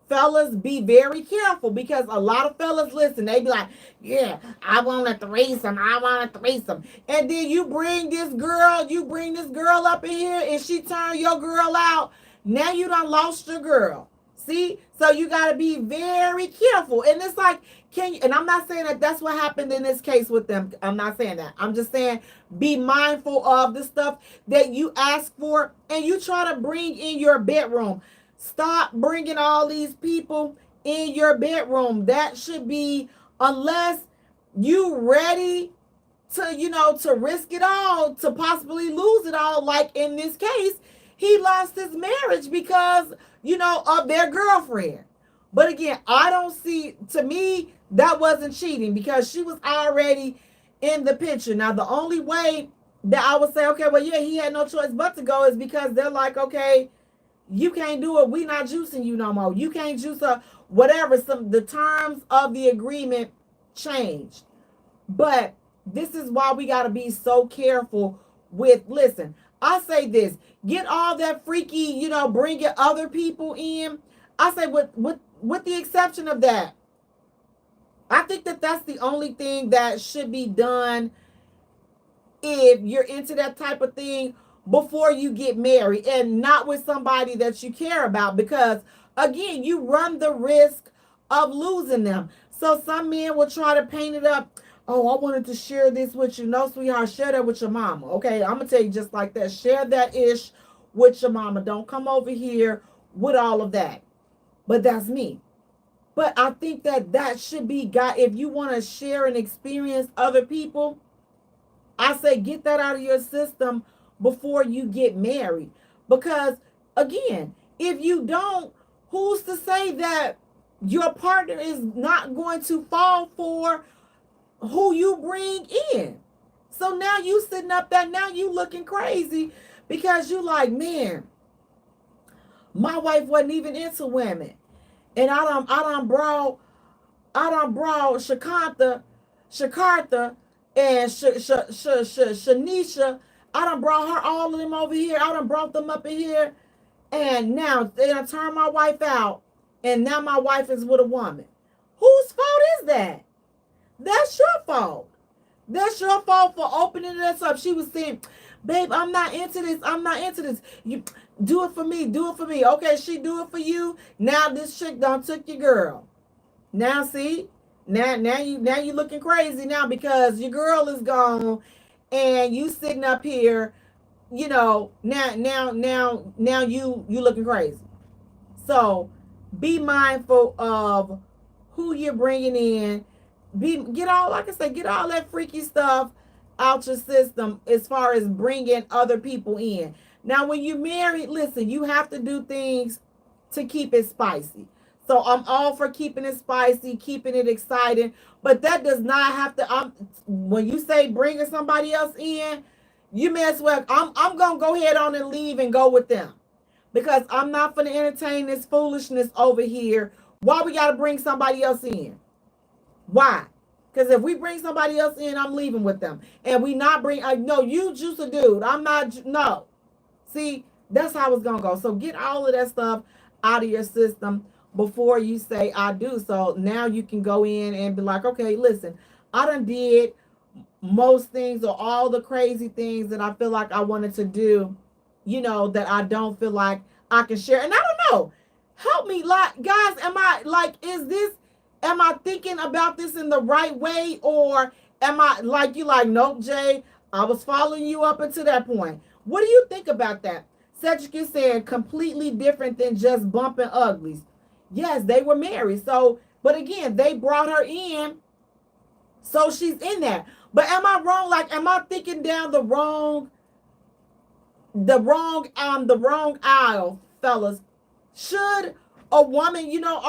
fellas, be very careful because a lot of fellas listen. They be like, yeah, I want a threesome. I want a threesome. And then you bring this girl up in here and she turn your girl out. Now you done lost your girl. See? So you got to be very careful. And it's like, and I'm not saying that that's what happened in this case with them. I'm not saying that. I'm just saying be mindful of the stuff that you ask for and you try to bring in your bedroom. Stop bringing all these people in your bedroom. That should be, unless you ready to, to risk it all, to possibly lose it all. Like in this case, he lost his marriage because, of their girlfriend. But again, I don't see, to me, that wasn't cheating because she was already in the picture. Now, the only way that I would say, okay, well, yeah, he had no choice but to go is because they're like, okay, you can't do it. We not juicing you no more. You can't juice her, whatever. The terms of the agreement changed. But this is why we got to be so careful with, listen, I say this, get all that freaky, bringing other people in. I say with the exception of that, I think that that's the only thing that should be done if you're into that type of thing before you get married and not with somebody that you care about because, again, you run the risk of losing them. So some men will try to paint it up. Oh, I wanted to share this with you. No, sweetheart, share that with your mama. Okay, I'm going to tell you just like that. Share that ish with your mama. Don't come over here with all of that. But that's me. But I think that should be God. If you want to share and experience other people, I say get that out of your system before you get married. Because, again, if you don't, who's to say that your partner is not going to fall for who you bring in? So now you sitting up there, now you looking crazy because you like, man, my wife wasn't even into women. And I done brought Shakartha and Shanisha. I done brought her, all of them over here. I done brought them up in here. And now they done turned my wife out. And now my wife is with a woman. Whose fault is that? That's your fault. That's your fault for opening this up. She was saying, babe, I'm not into this. I'm not into this. You do it for me. Do it for me. Okay, she do it for you. Now this chick done took your girl. Now see? Now you looking crazy now because your girl is gone and you sitting up here, now you looking crazy. So be mindful of who you're bringing in. Get all that freaky stuff out your system as far as bringing other people in. Now, when you're married, listen, you have to do things to keep it spicy. So I'm all for keeping it spicy, keeping it exciting, but that does not have to. When you say bringing somebody else in, you may as well. I'm gonna go ahead on and leave and go with them, because I'm not going to entertain this foolishness over here. Why we got to bring somebody else in? Why? Because if we bring somebody else in, I'm leaving with them. And we not bring, no, you juice a dude. I'm not, no. See, that's how it's going to go. So get all of that stuff out of your system before you say I do. So now you can go in and be like, okay, listen, I done did most things or all the crazy things that I feel like I wanted to do, you know, that I don't feel like I can share. And I don't know. Help me, like, guys, am I like, am I thinking about this in the right way? Or am I like you like, nope, Jay, I was following you up until that point. What do you think about that? Cedric is saying completely different than just bumping uglies. Yes, they were married. So, but again, they brought her in. So she's in there. But am I wrong? Like, am I thinking down the wrong aisle, fellas? Should a woman, you know,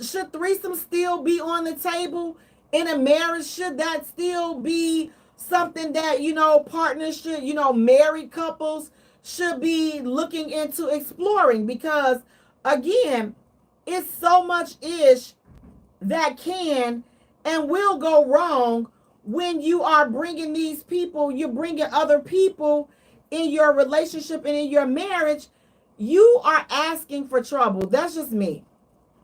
should threesome still be on the table in a marriage? Should that still be something that, you know, partners should, you know, married couples should be looking into exploring? Because again, it's so much ish that can and will go wrong when you are bringing these people, you're bringing other people in your relationship and in your marriage. You are asking for trouble. That's just me.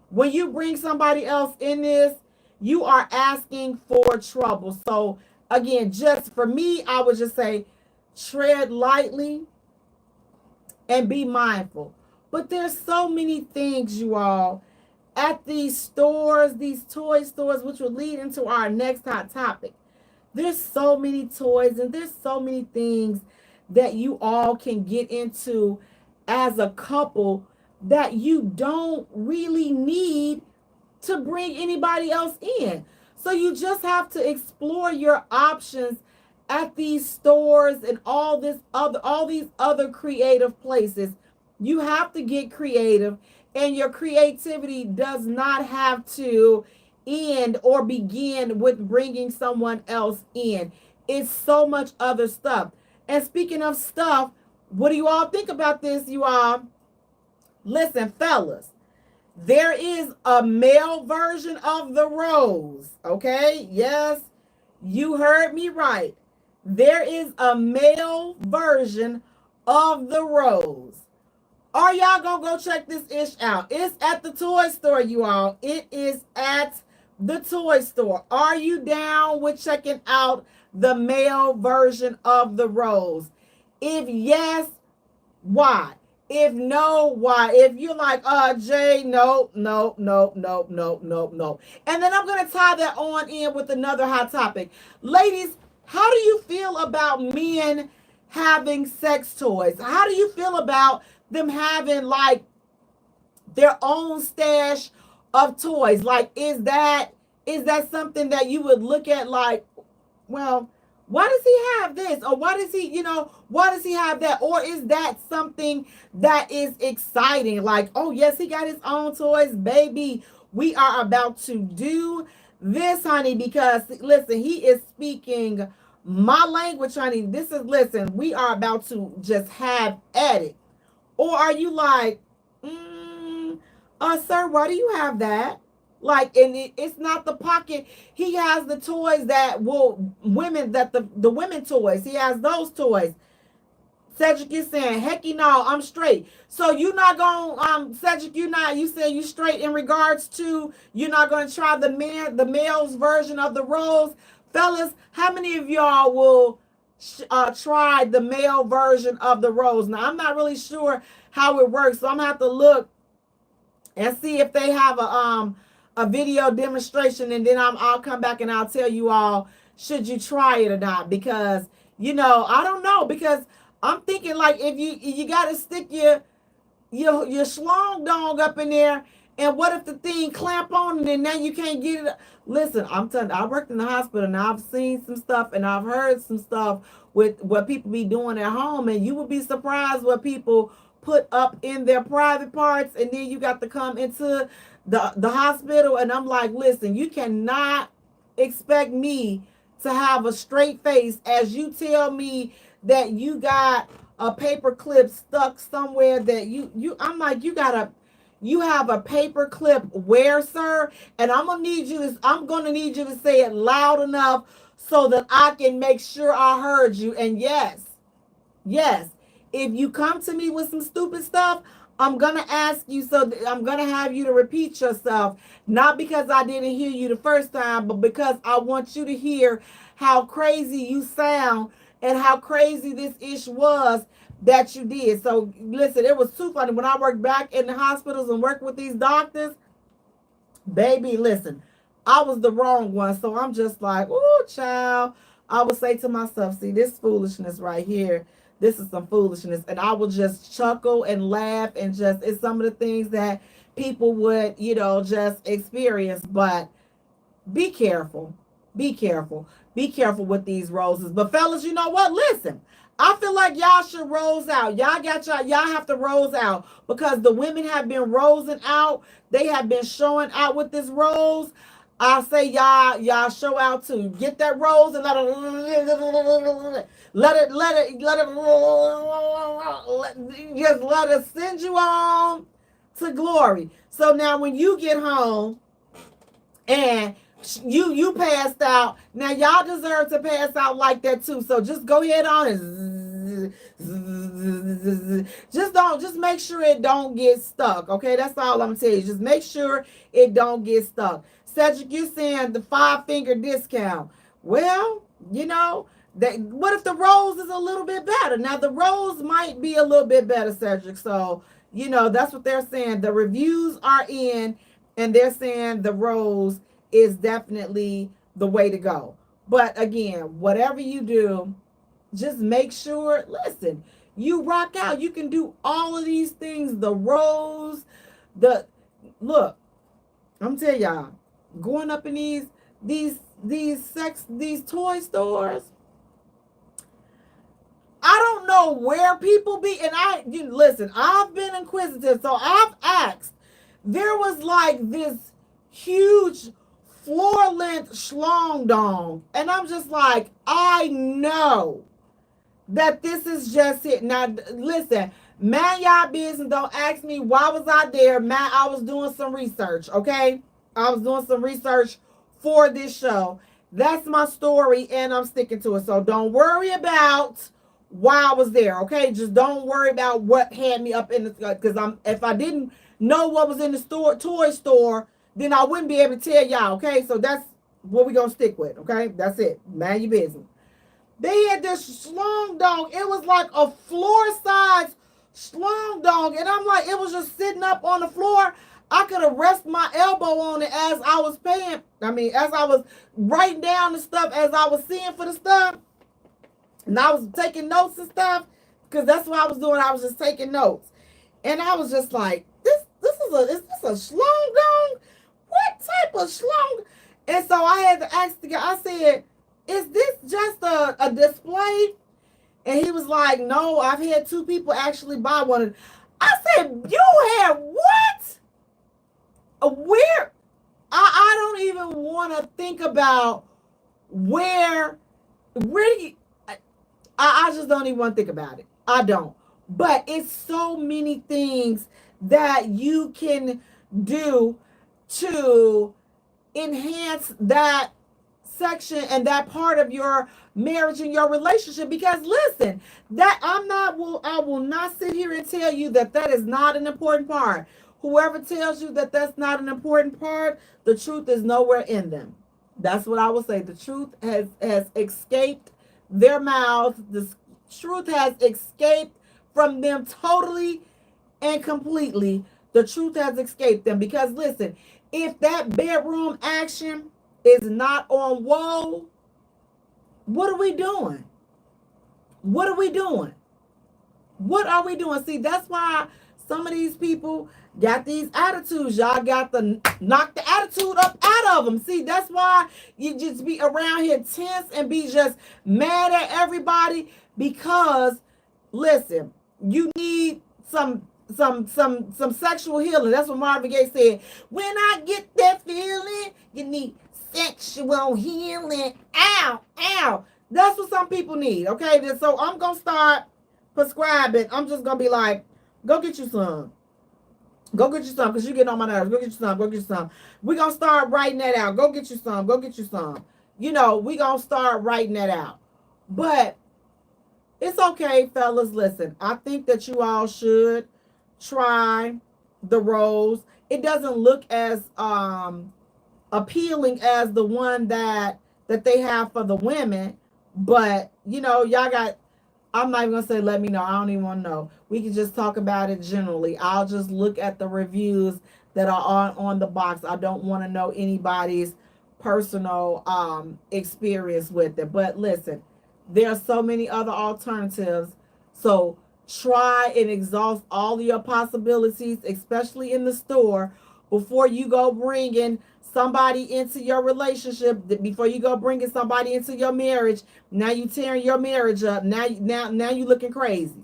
When you bring somebody else in this, you are asking for trouble. So again, just for me, I would just say tread lightly and be mindful. But there's so many things, you all, at these stores, these toy stores, which will lead into our next hot topic. There's so many toys and there's so many things that you all can get into as a couple that you don't really need to bring anybody else in. So you just have to explore your options at these stores and all these other creative places. You have to get creative, and your creativity does not have to end or begin with bringing someone else in. It's so much other stuff. And speaking of stuff, what do you all think about this, you all? Listen, fellas, there is a male version of the rose, okay? Yes, you heard me right. There is a male version of the rose. Are y'all gonna go check this ish out? It's at the toy store, you all. It is at the toy store. Are you down with checking out the male version of the rose? If yes, why? If no, why? If you're like, Jay, no. And then I'm going to tie that on in with another hot topic. Ladies, how do you feel about men having sex toys? How do you feel about them having like their own stash of toys? Like, is that something that you would look at like, well, why does he have this? Or why does he have that? Or is that something that is exciting? Like, oh yes, he got his own toys, baby. We are about to do this, honey, because listen, he is speaking my language, honey. Listen, we are about to just have at it. Or are you like, sir, why do you have that? Like, and it's not the pocket. He has the toys that the women toys. He has those toys. Cedric is saying, hecky no, I'm straight. So you not going, Cedric, you say you straight in regards to, you're not going to try the male's version of the rose. Fellas, how many of y'all will try the male version of the rose? Now, I'm not really sure how it works, so I'm going to have to look and see if they have a video demonstration, and then I'll come back and I'll tell you all, should you try it or not? Because, I don't know, because I'm thinking like if you got to stick your schlong dong up in there, and what if the thing clamp on and then now you can't get it? Listen, I'm telling you, I worked in the hospital and I've seen some stuff and I've heard some stuff with what people be doing at home, and you would be surprised what people put up in their private parts, and then you got to come into the hospital, and I'm like, listen, you cannot expect me to have a straight face as you tell me that you got a paper clip stuck somewhere that I'm like, you have a paper clip where, sir? And I'm gonna need you to say it loud enough so that I can make sure I heard you. And yes, if you come to me with some stupid stuff, I'm gonna ask you, I'm gonna have you to repeat yourself, not because I didn't hear you the first time, but because I want you to hear how crazy you sound and how crazy this ish was that you did. So listen, it was too funny when I worked back in the hospitals and worked with these doctors. Baby, listen, I was the wrong one. So I'm just like, oh, child. I would say to myself, see, this foolishness right here, this is some foolishness. And I would just chuckle and laugh and just, it's some of the things that people would, just experience. But be careful. Be careful. Be careful with these roses. But fellas, you know what? Listen, I feel like y'all should rose out. Y'all have to rose out because the women have been rosing out. They have been showing out with this rose. I say y'all show out too. Get that rose and just let it send you on to glory. So now when you get home and you passed out. Now y'all deserve to pass out like that too. So just go ahead on and just make sure it don't get stuck. Okay, that's all I'm telling you. Just make sure it don't get stuck. Cedric, you saying the 5-finger discount. Well, what if the rose is a little bit better? Now the rose might be a little bit better, Cedric. So that's what they're saying. The reviews are in, and they're saying the rose is definitely the way to go. But again, whatever you do, just make sure, listen, you rock out. You can do all of these things. The rose, look, I'm telling y'all, going up in these toy stores, I don't know where people be. And listen, I've been inquisitive, so I've asked. There was like this huge floor-length schlong dong. And I'm just like, I know that this is just it. Now, listen, man, y'all business. Don't ask me why was I there. Man, I was doing some research, okay? I was doing some research for this show. That's my story, and I'm sticking to it. So don't worry about why I was there, okay? Just don't worry about what had me up in the, because if I didn't know what was in the toy store, then I wouldn't be able to tell y'all, okay? So that's what we're going to stick with, okay? That's it. Mind your business. They had this schlong dog. It was like a floor-size schlong dog. And I'm like, it was just sitting up on the floor. I could have rested my elbow on it as I was as I was writing down the stuff, as I was seeing for the stuff. And I was taking notes and stuff, because that's what I was doing. I was just taking notes. And I was just like, is this a schlong dog? What type of schlong? And so I had to ask the guy, I said, is this just a display? And he was like, no, I've had 2 people actually buy one. I said, you had what? Where? I don't even want to think about where do you, I just don't even want to think about it. I don't. But it's so many things that you can do to enhance that section and that part of your marriage and your relationship. Because listen, I will not sit here and tell you that is not an important part. Whoever tells you that that's not an important part, the truth is nowhere in them. That's what I will say. The truth has escaped their mouths. The truth has escaped from them totally and completely. The truth has escaped them. Because listen, if that bedroom action is not on whoa, what are we doing? What are we doing? What are we doing? See, that's why some of these people got these attitudes. Y'all got to knock the attitude up out of them. See, that's why you just be around here tense and be just mad at everybody, because listen, you need some sexual healing. That's what Marvin Gaye said. When I get that feeling, you need sexual healing. Ow, ow. That's what some people need. Okay, so I'm gonna start prescribe it. I'm just gonna be like, go get you some. Go get you some, because you getting on my nerves. Go get you some. Go get you some. We're going to start writing that out. Go get you some. Go get you some. You know, we're going to start writing that out. But it's okay, fellas. Listen, I think that you all should try the rose. It doesn't look as appealing as the one that they have for the women. But, you know, y'all got, I'm not even going to say let me know. I don't even want to know. We can just talk about it generally. I'll just look at the reviews that are on the box. I don't want to know anybody's personal experience with it. But listen, there are so many other alternatives. So try and exhaust all of your possibilities, especially in the store, before you go bringing somebody into your relationship, before you go bringing somebody into your marriage. Now you tearing your marriage up. Now you looking crazy.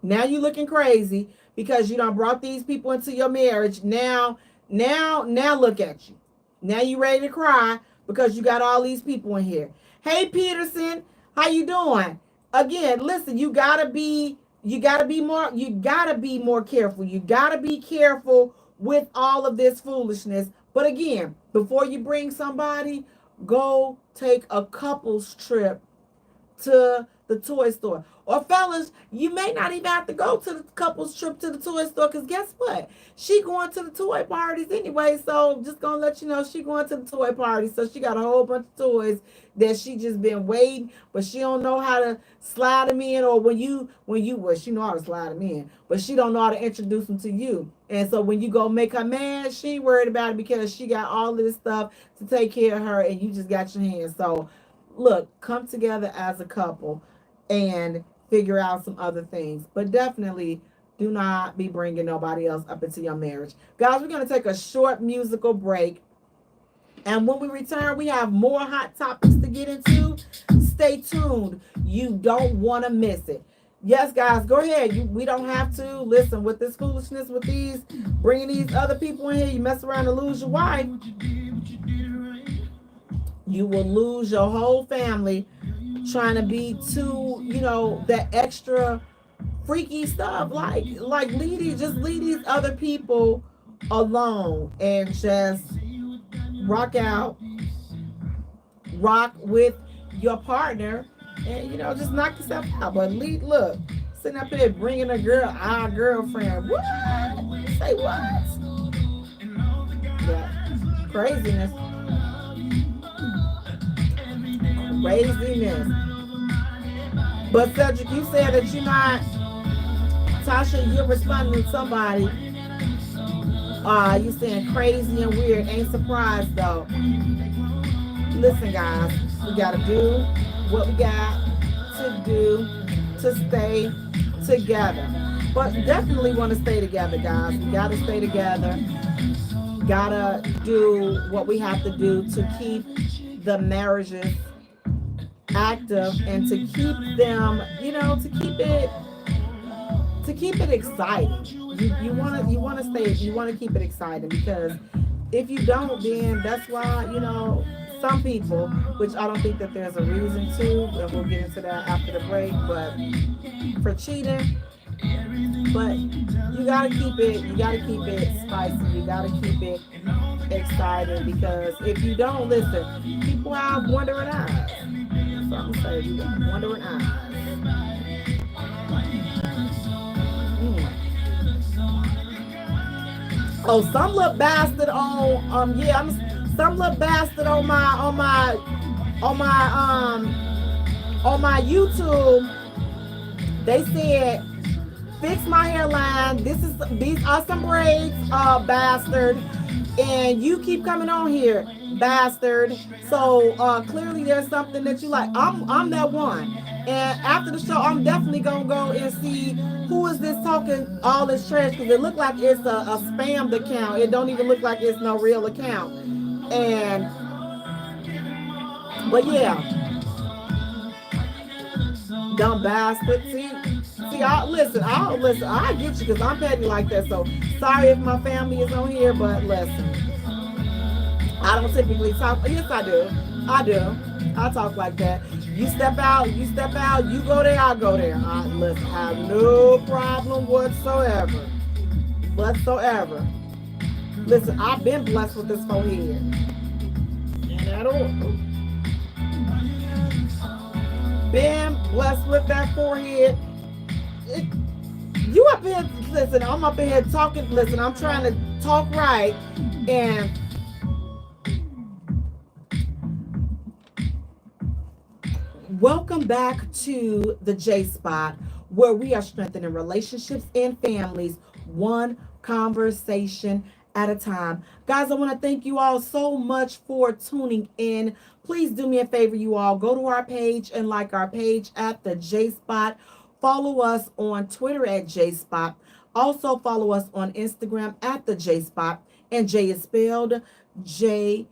Now you looking crazy because you done brought these people into your marriage. Now look at you. Now you ready to cry because you got all these people in here. Hey Peterson, how you doing? Again, listen, you gotta be more careful. You gotta be careful with all of this foolishness. But again, before you bring somebody, go take a couples trip to the toy store. Or fellas, you may not even have to go to the couples trip to the toy store, because guess what? She going to the toy parties anyway, so just gonna let you know she going to the toy party. So she got a whole bunch of toys that she just been waiting, but she don't know how to slide them in, or well, she know how to slide them in, but she don't know how to introduce them to you. And so when you go make her mad, she ain't worried about it because she got all of this stuff to take care of her, and you just got your hands. So look, come together as a couple and figure out some other things, but definitely do not be bringing nobody else up into your marriage. Guys, we're going to take a short musical break, and when we return, we have more hot topics to get into. Stay tuned. You don't want to miss it. Yes, guys, go ahead. We don't have to listen with this foolishness, with these bringing these other people in here. You mess around and lose your wife, you will lose your whole family trying to be too, that extra freaky stuff. Like leave these other people alone and just rock with your partner, and just knock yourself out. But look, sitting up here bringing our girlfriend. What? Say what? Yeah, craziness. But Cedric, you said that you're not, Tasha, you're responding to somebody. You saying crazy and weird. Ain't surprised though. Listen, guys, we gotta do what we got to do to stay together. But definitely want to stay together, guys. We gotta stay together. Gotta do what we have to do to keep the marriages active and to keep them, to keep it exciting. You want to keep it exciting, because if you don't, then that's why, some people, which I don't think that there's a reason to, and we'll get into that after the break, but for cheating, but you gotta keep it spicy, you gotta keep it exciting, because if you don't, listen, people have wandering eyes. So I'm gonna say you got wandering eyes. Oh, some little bastard on some little bastard on my YouTube. They said, fix my hairline. These are some braids, bastard. And you keep coming on here, bastard. So clearly there's something that you like. I'm that one. And after the show, I'm definitely gonna go and see who is this talking all this trash, because it looked like it's a spammed account. It don't even look like it's no real account. But yeah, dumb bastard. See, I get you, because I'm petty like that. So sorry if my family is on here, but listen, I don't typically talk. Yes, I do. I talk like that. you step out, you go there, I go there. Listen, I have no problem whatsoever. Whatsoever. Listen, I've been blessed with this forehead. And at all. Been blessed with that forehead. It, you up here, listen, I'm up in here talking, listen, I'm trying to talk right. And welcome back to the J Spot, where we are strengthening relationships and families one conversation at a time. Guys, I want to thank you all so much for tuning in. Please do me a favor, you all. Go to our page and like our page at the J Spot. Follow us on Twitter at J Spot. Also follow us on Instagram at the J Spot. And J is spelled Jaye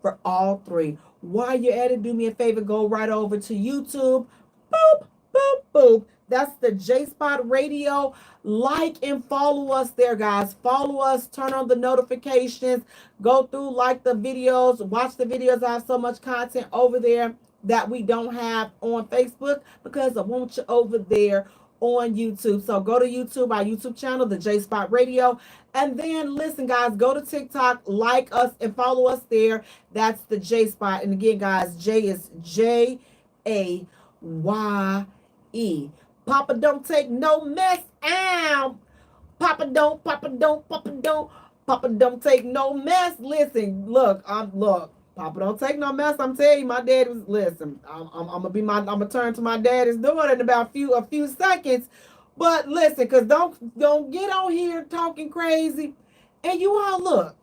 for all three. While you're at it, do me a favor, go right over to YouTube. Boop, boop, boop. That's the J Spot Radio. Like and follow us there, guys. Follow us, turn on the notifications, go through, like the videos, watch the videos. I have so much content over there that we don't have on Facebook because I want you over there on YouTube. So go to YouTube, our YouTube channel, the J Spot Radio. And then listen, guys, go to TikTok, like us and follow us there. That's the J Spot. And again, guys, J is Jaye. Papa don't take no mess. Ow. Papa don't take no mess. Listen, look. Papa don't take no mess. I'm telling you, my dad was, listen, I'm gonna turn to my daddy's door in about a few seconds. But listen, cause don't get on here talking crazy. And you all, look,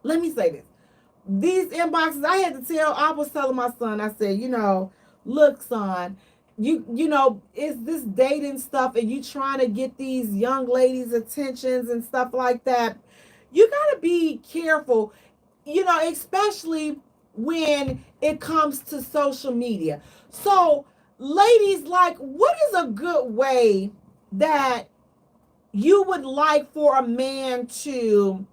let me say this. These inboxes, I was telling my son, I said, look, son, you know, it's this dating stuff and you trying to get these young ladies' attentions and stuff like that. You gotta be careful, especially when it comes to social media. So, ladies, like, what is a good way that you would like for a man to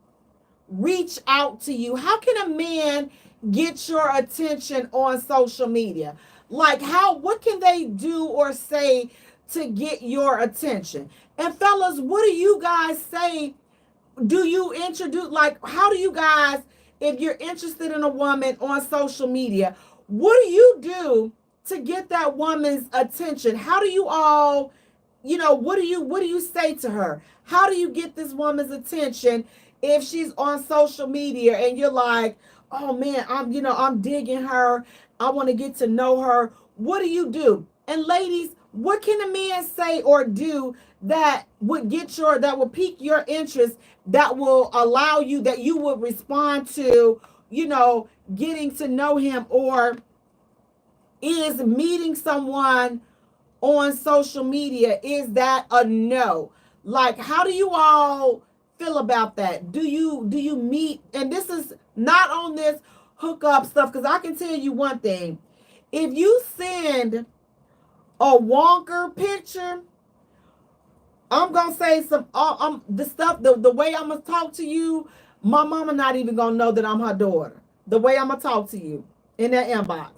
reach out to you? How can a man get your attention on social media? Like, what can they do or say to get your attention? And fellas, what do you guys say? Do you introduce, like, how do you guys, if you're interested in a woman on social media, what do you do to get that woman's attention? How do you all, what do you say to her? How do you get this woman's attention if she's on social media and you're like, oh man, I'm digging her. I want to get to know her. What do you do? And ladies, what can a man say or do that would pique your interest, that will allow you, that you would respond to, getting to know him? Or is meeting someone on social media, is that a no? Like, how do you all feel about that? Do you meet? And this is not on this hookup stuff, because I can tell you one thing. If you send a wonker picture, I'm gonna say the stuff, the way I'm gonna talk to you, my mama not even gonna know that I'm her daughter. The way I'm gonna talk to you in that inbox.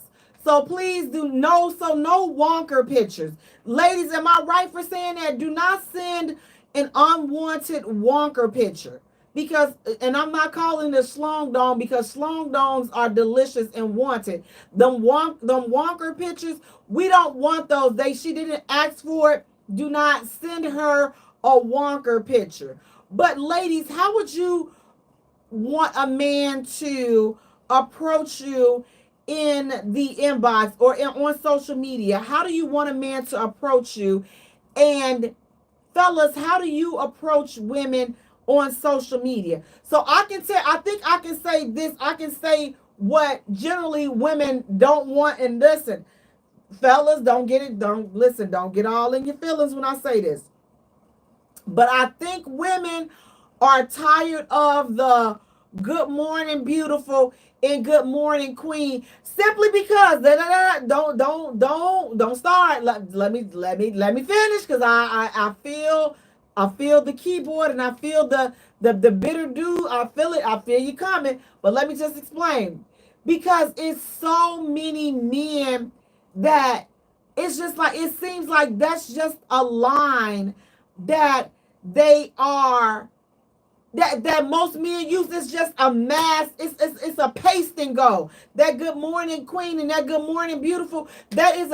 So please no wonker pictures. Ladies, am I right for saying that? Do not send an unwanted wonker picture. Because, and I'm not calling it schlong dong, because schlong dongs are delicious and wanted. Them wonker pictures, we don't want those. She didn't ask for it. Do not send her a wonker picture. But ladies, how would you want a man to approach you in the inbox or on social media? How do you want a man to approach you? And fellas, how do you approach women on social media? So I think I can say this. I can say what generally women don't want. And listen, fellas, don't get all in your feelings when I say this. But I think women are tired of the good morning beautiful and good morning queen, simply because don't start. Let me finish, because I feel the keyboard and I feel the bitter dew. I feel it. I feel you coming. But let me just explain. because it's so many men that it's just like it seems like that's just a line that they are that most men use. Is just a mass. It's a paste and go. That good morning queen and that good morning beautiful. That is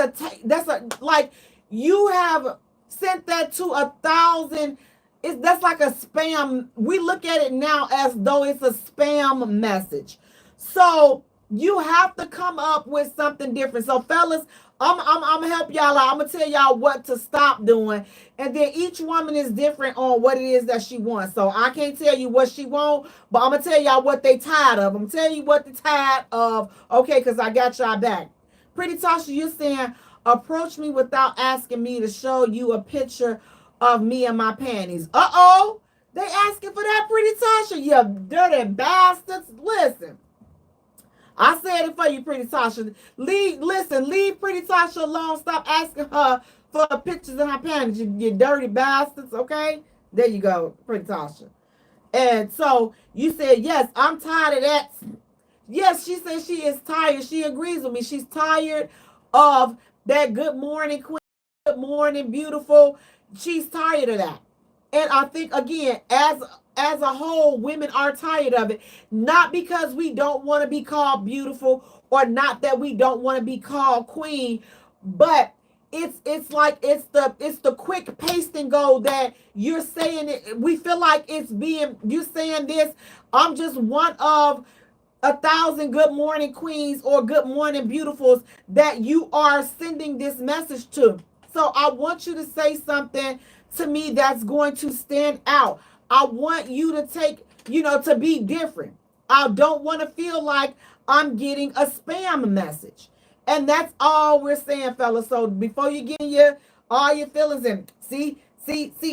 that's a like you have sent that to 1,000. That's like a spam. We look at it now as though it's a spam message. So you have to come up with something different. So fellas, I'm gonna help y'all out. I'm gonna tell y'all what to stop doing, and then each woman is different on what it is that she wants. So I can't tell you what she wants, but I'm gonna tell y'all what they tired of. I'm telling you what they tired of. Okay, because I got y'all back. Pretty Tasha, you're saying approach me without asking me to show you a picture of me and my panties. Uh-oh, they asking for that, Pretty Tasha. You dirty bastards. Listen. I said it for you, Pretty Tasha. Leave Pretty Tasha alone. Stop asking her for pictures of her panties, you dirty bastards, okay? There you go, Pretty Tasha. And so you said, yes, I'm tired of that. Yes, she said she is tired. She agrees with me. She's tired of that good morning, queen, good morning, beautiful. She's tired of that. And I think, again, as a whole, women are tired of it. Not because we don't want to be called beautiful or not that we don't want to be called queen, but it's like it's the quick paste and go that you're saying it. We feel like it's being you saying this. I'm just one of 1,000 good morning queens or good morning beautifuls that you are sending this message to. So I want you to say something to me that's going to stand out. I want you to take, to be different. I don't want to feel like I'm getting a spam message. And that's all we're saying, fellas. So before you get all your feelings in, see,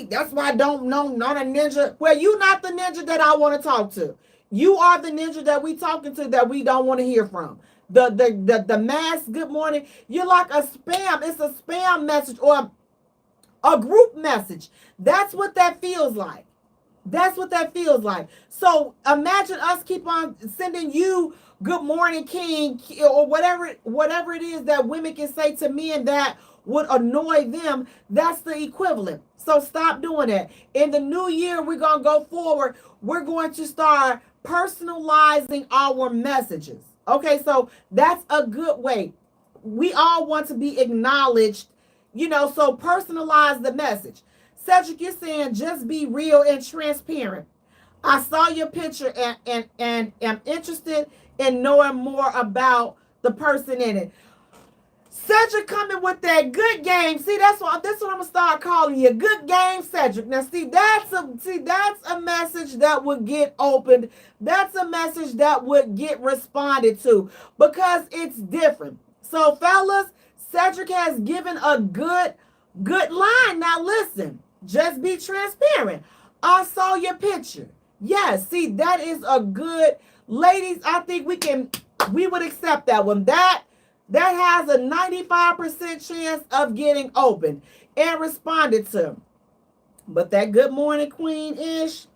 that's why I don't know, not a ninja. Well, you not the ninja that I want to talk to. You are the ninja that we talking to that we don't want to hear from. The mass good morning. You're like a spam. It's a spam message or a group message. That's what that feels like. That's what that feels like. So imagine us keep on sending you good morning king or whatever it is that women can say to men that would annoy them. That's the equivalent. So stop doing that. In the new year, we're going to go forward. We're going to start personalizing our messages. Okay, so that's a good way. We all want to be acknowledged, so personalize the message. Cedric, you're saying just be real and transparent. I saw your picture and am interested in knowing more about the person in it. Cedric coming with that good game. See, that's what I'm gonna start calling you. Good game, Cedric. Now, that's a message that would get opened. That's a message that would get responded to because it's different. So, fellas, Cedric has given a good line. Now, listen. Just be transparent. I saw your picture. Yes, see, that is a good, ladies, I think we would accept that one. That has a 95% chance of getting open and responded to. But that good morning queen-ish,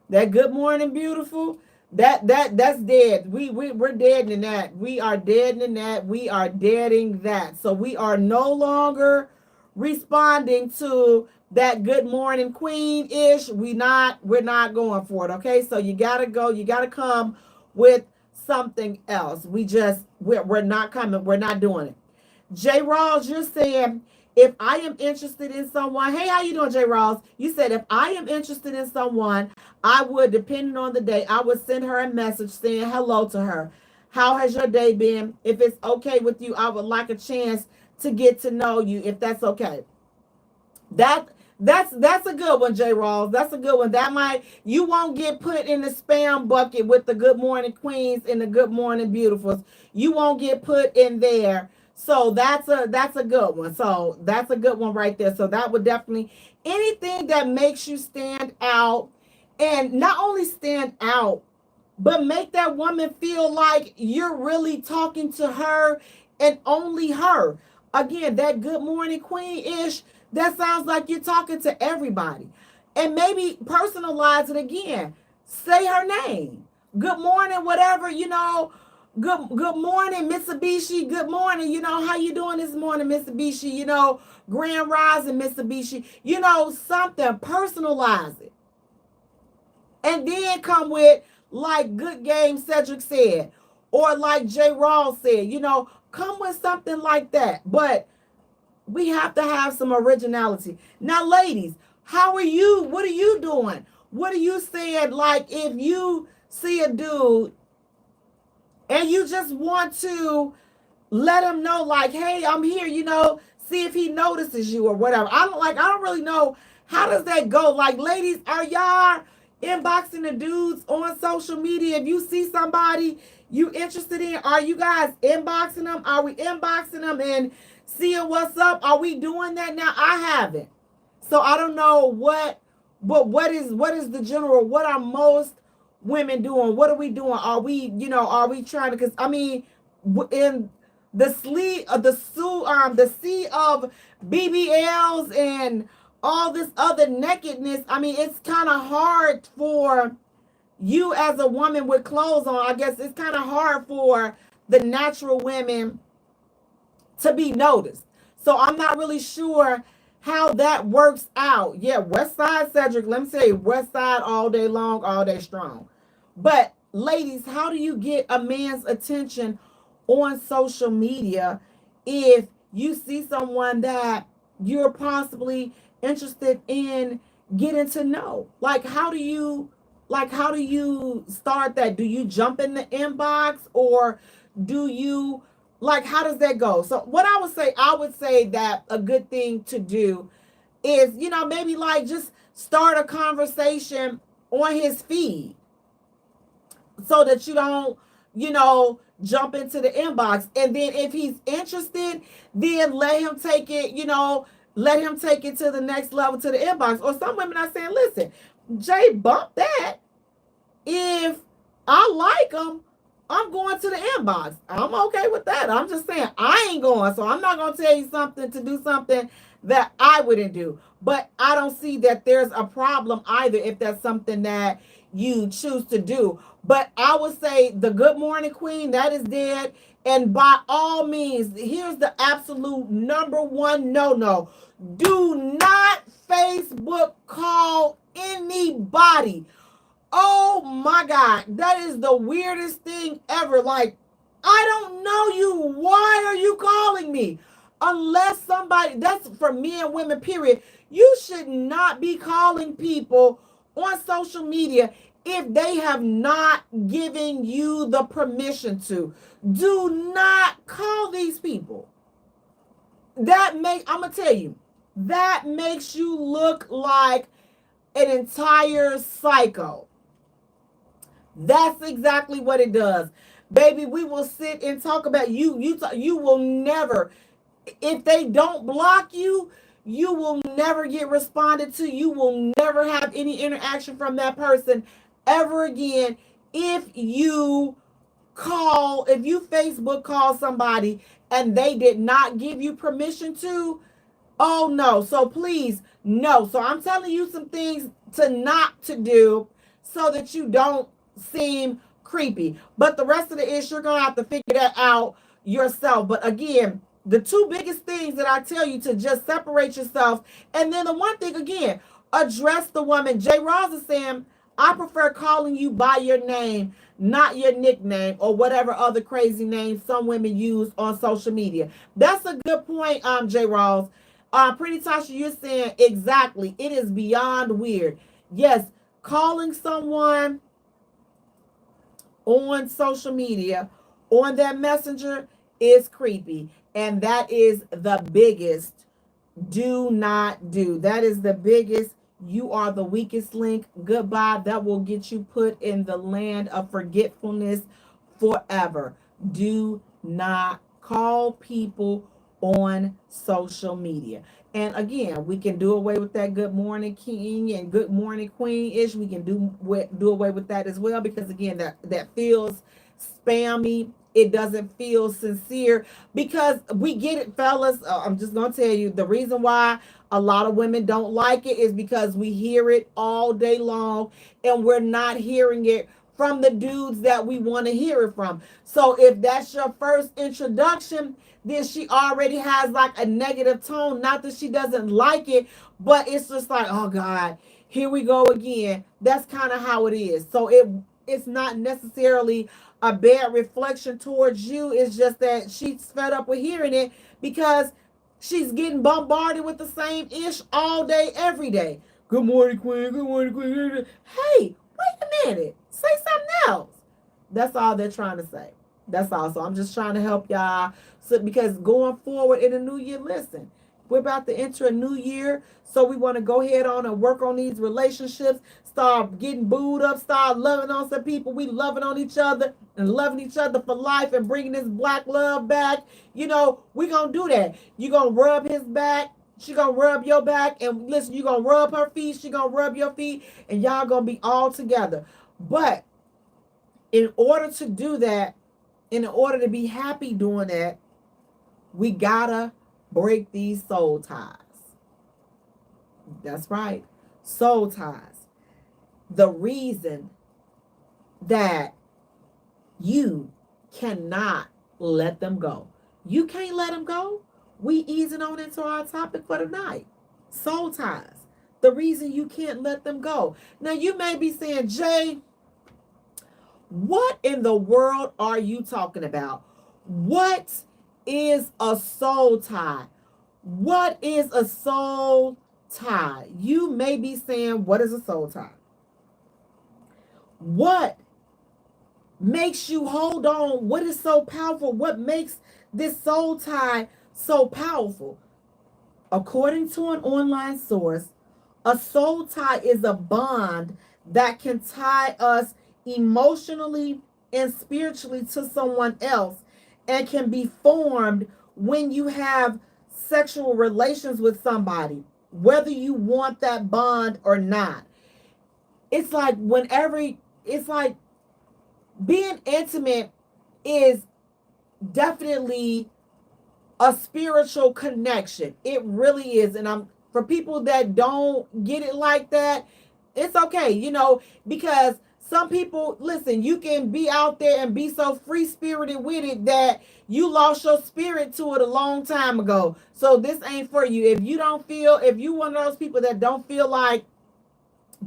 that good morning beautiful, that's dead. We're dead in that. We are dead in that. We are deading that. So we are no longer responding to that good morning queen-ish. We're not going for it. Okay, so you gotta come with something else. We're not coming, we're not doing it. J Rawls, you're saying if I am interested in someone, hey, how you doing, J Rawls? You said if I am interested in someone, I would, depending on the day, I would send her a message saying hello to her. How has your day been? If it's okay with you, I would like a chance to get to know you, if that's okay. That's a good one, J Rawls. That's a good one. You won't get put in the spam bucket with the good morning queens and the good morning beautifuls. You won't get put in there. So that's a good one. So that's a good one right there. So that would definitely, anything that makes you stand out, and not only stand out, but make that woman feel like you're really talking to her and only her. Again, that good morning queen-ish, that sounds like you're talking to everybody. And maybe personalize it again. Say her name. Good morning, whatever, Good morning, Mitsubishi. Good morning. How you doing this morning, Mitsubishi? Grand Rising, Mitsubishi. Something, personalize it. And then come with, like Good Game Cedric said, or like J. Rawls said, come with something like that. But we have to have some originality. Now, ladies, how are you? What are you doing? What are you saying? Like, if you see a dude and you just want to let him know, like, hey, I'm here, see if he notices you or whatever. I don't really know, how does that go? Like, ladies, are y'all inboxing the dudes on social media? If you see somebody you interested in, are you guys inboxing them? Are we inboxing them and seeing what's up? Are we doing that now? I haven't. So I don't know but what is the general, what are most women doing? What are we doing? Are we trying to, because I mean, in the sea of BBLs and all this other nakedness, I mean, it's kind of hard for you as a woman with clothes on. I guess it's kind of hard for the natural women to be noticed. So I'm not really sure how that works out. Yeah, West Side Cedric, let me say West Side all day long, all day strong. But ladies, how do you get a man's attention on social media if you see someone that you're possibly interested in getting to know? Like how do you start that? Do you jump in the inbox, or do you, like, how does that go? So what I would say that a good thing to do is, maybe like just start a conversation on his feed so that you don't, jump into the inbox. And then if he's interested, then let him take it to the next level, to the inbox. Or some women are saying, listen, Jay, bump that. If I like him, I'm going to the inbox. I'm okay with that. I'm just saying I ain't going. So I'm not going to tell you something to do something that I wouldn't do. But I don't see that there's a problem either if that's something that you choose to do. But I would say the Good Morning Queen, that is dead. And by all means, here's the absolute number one no. Do not Facebook call anybody. Oh my God, that is the weirdest thing ever. Like, I don't know you. Why are you calling me? Unless somebody, that's for men and women, period. You should not be calling people on social media if they have not given you the permission to. Do not call these people. I'm going to tell you, that makes you look like an entire psycho. That's exactly what it does. Baby, we will sit and talk about you. You will never, if they don't block you, you will never get responded to. You will never have any interaction from that person ever again if you Facebook call somebody and they did not give you permission to. Oh no. So please, no. So I'm telling you some things to not to do so that you don't seem creepy. But the rest of the issue, you're going to have to figure that out yourself. But again, the two biggest things that I tell you to just separate yourself. And then the one thing, again, address the woman. J. Ross is saying, I prefer calling you by your name, not your nickname or whatever other crazy names some women use on social media. That's a good point, J. Ross. Pretty Tasha, you're saying exactly. It is beyond weird. Yes, calling someone on social media, on their messenger, is creepy. And that is the biggest do not do. That is the biggest. You are the weakest link. Goodbye. That will get you put in the land of forgetfulness forever. Do not call people on social media. And again, we can do away with that Good Morning King and Good Morning Queen ish. We can do away with that as well, because again, that feels spammy. It doesn't feel sincere, because we get it, fellas. I'm just gonna tell you, the reason why a lot of women don't like it is because we hear it all day long, and we're not hearing it from the dudes that we want to hear it from. So if that's your first introduction, then she already has like a negative tone. Not that she doesn't like it, but it's just like, oh God, here we go again. That's kind of how it is. So it's not necessarily a bad reflection towards you. It's just that she's fed up with hearing it because she's getting bombarded with the same ish all day, every day. Good morning, Queen. Good morning, Queen. Hey, wait a minute. Say something else. That's all they're trying to say. That's all. So I'm just trying to help y'all. So because going forward in the new year, listen, we're about to enter a new year. So we want to go ahead on and work on these relationships. Start getting booed up. Start loving on some people. We loving on each other and loving each other for life and bringing this black love back. You know, we going to do that. You going to rub his back. She gonna rub your back, and listen, you gonna rub her feet, she gonna rub your feet, and y'all gonna be all together. But in order to do that, in order to be happy doing that, we gotta break these soul ties. That's right, soul ties. The reason that you cannot let them go. You can't let them go. We easing on into our topic for tonight. Soul ties. The reason you can't let them go. Now you may be saying, Jay, what in the world are you talking about? What is a soul tie? What is a soul tie? You may be saying, what is a soul tie? What makes you hold on? What is so powerful? What makes this soul tie so powerful? According to an online source, a soul tie is a bond that can tie us emotionally and spiritually to someone else and can be formed when you have sexual relations with somebody, whether you want that bond or not. It's like being intimate is definitely a spiritual connection. It really is. And for people that don't get it like that, it's okay, because some people, listen, you can be out there and be so free spirited with it that you lost your spirit to it a long time ago. So this ain't for you. If you one of those people that don't feel like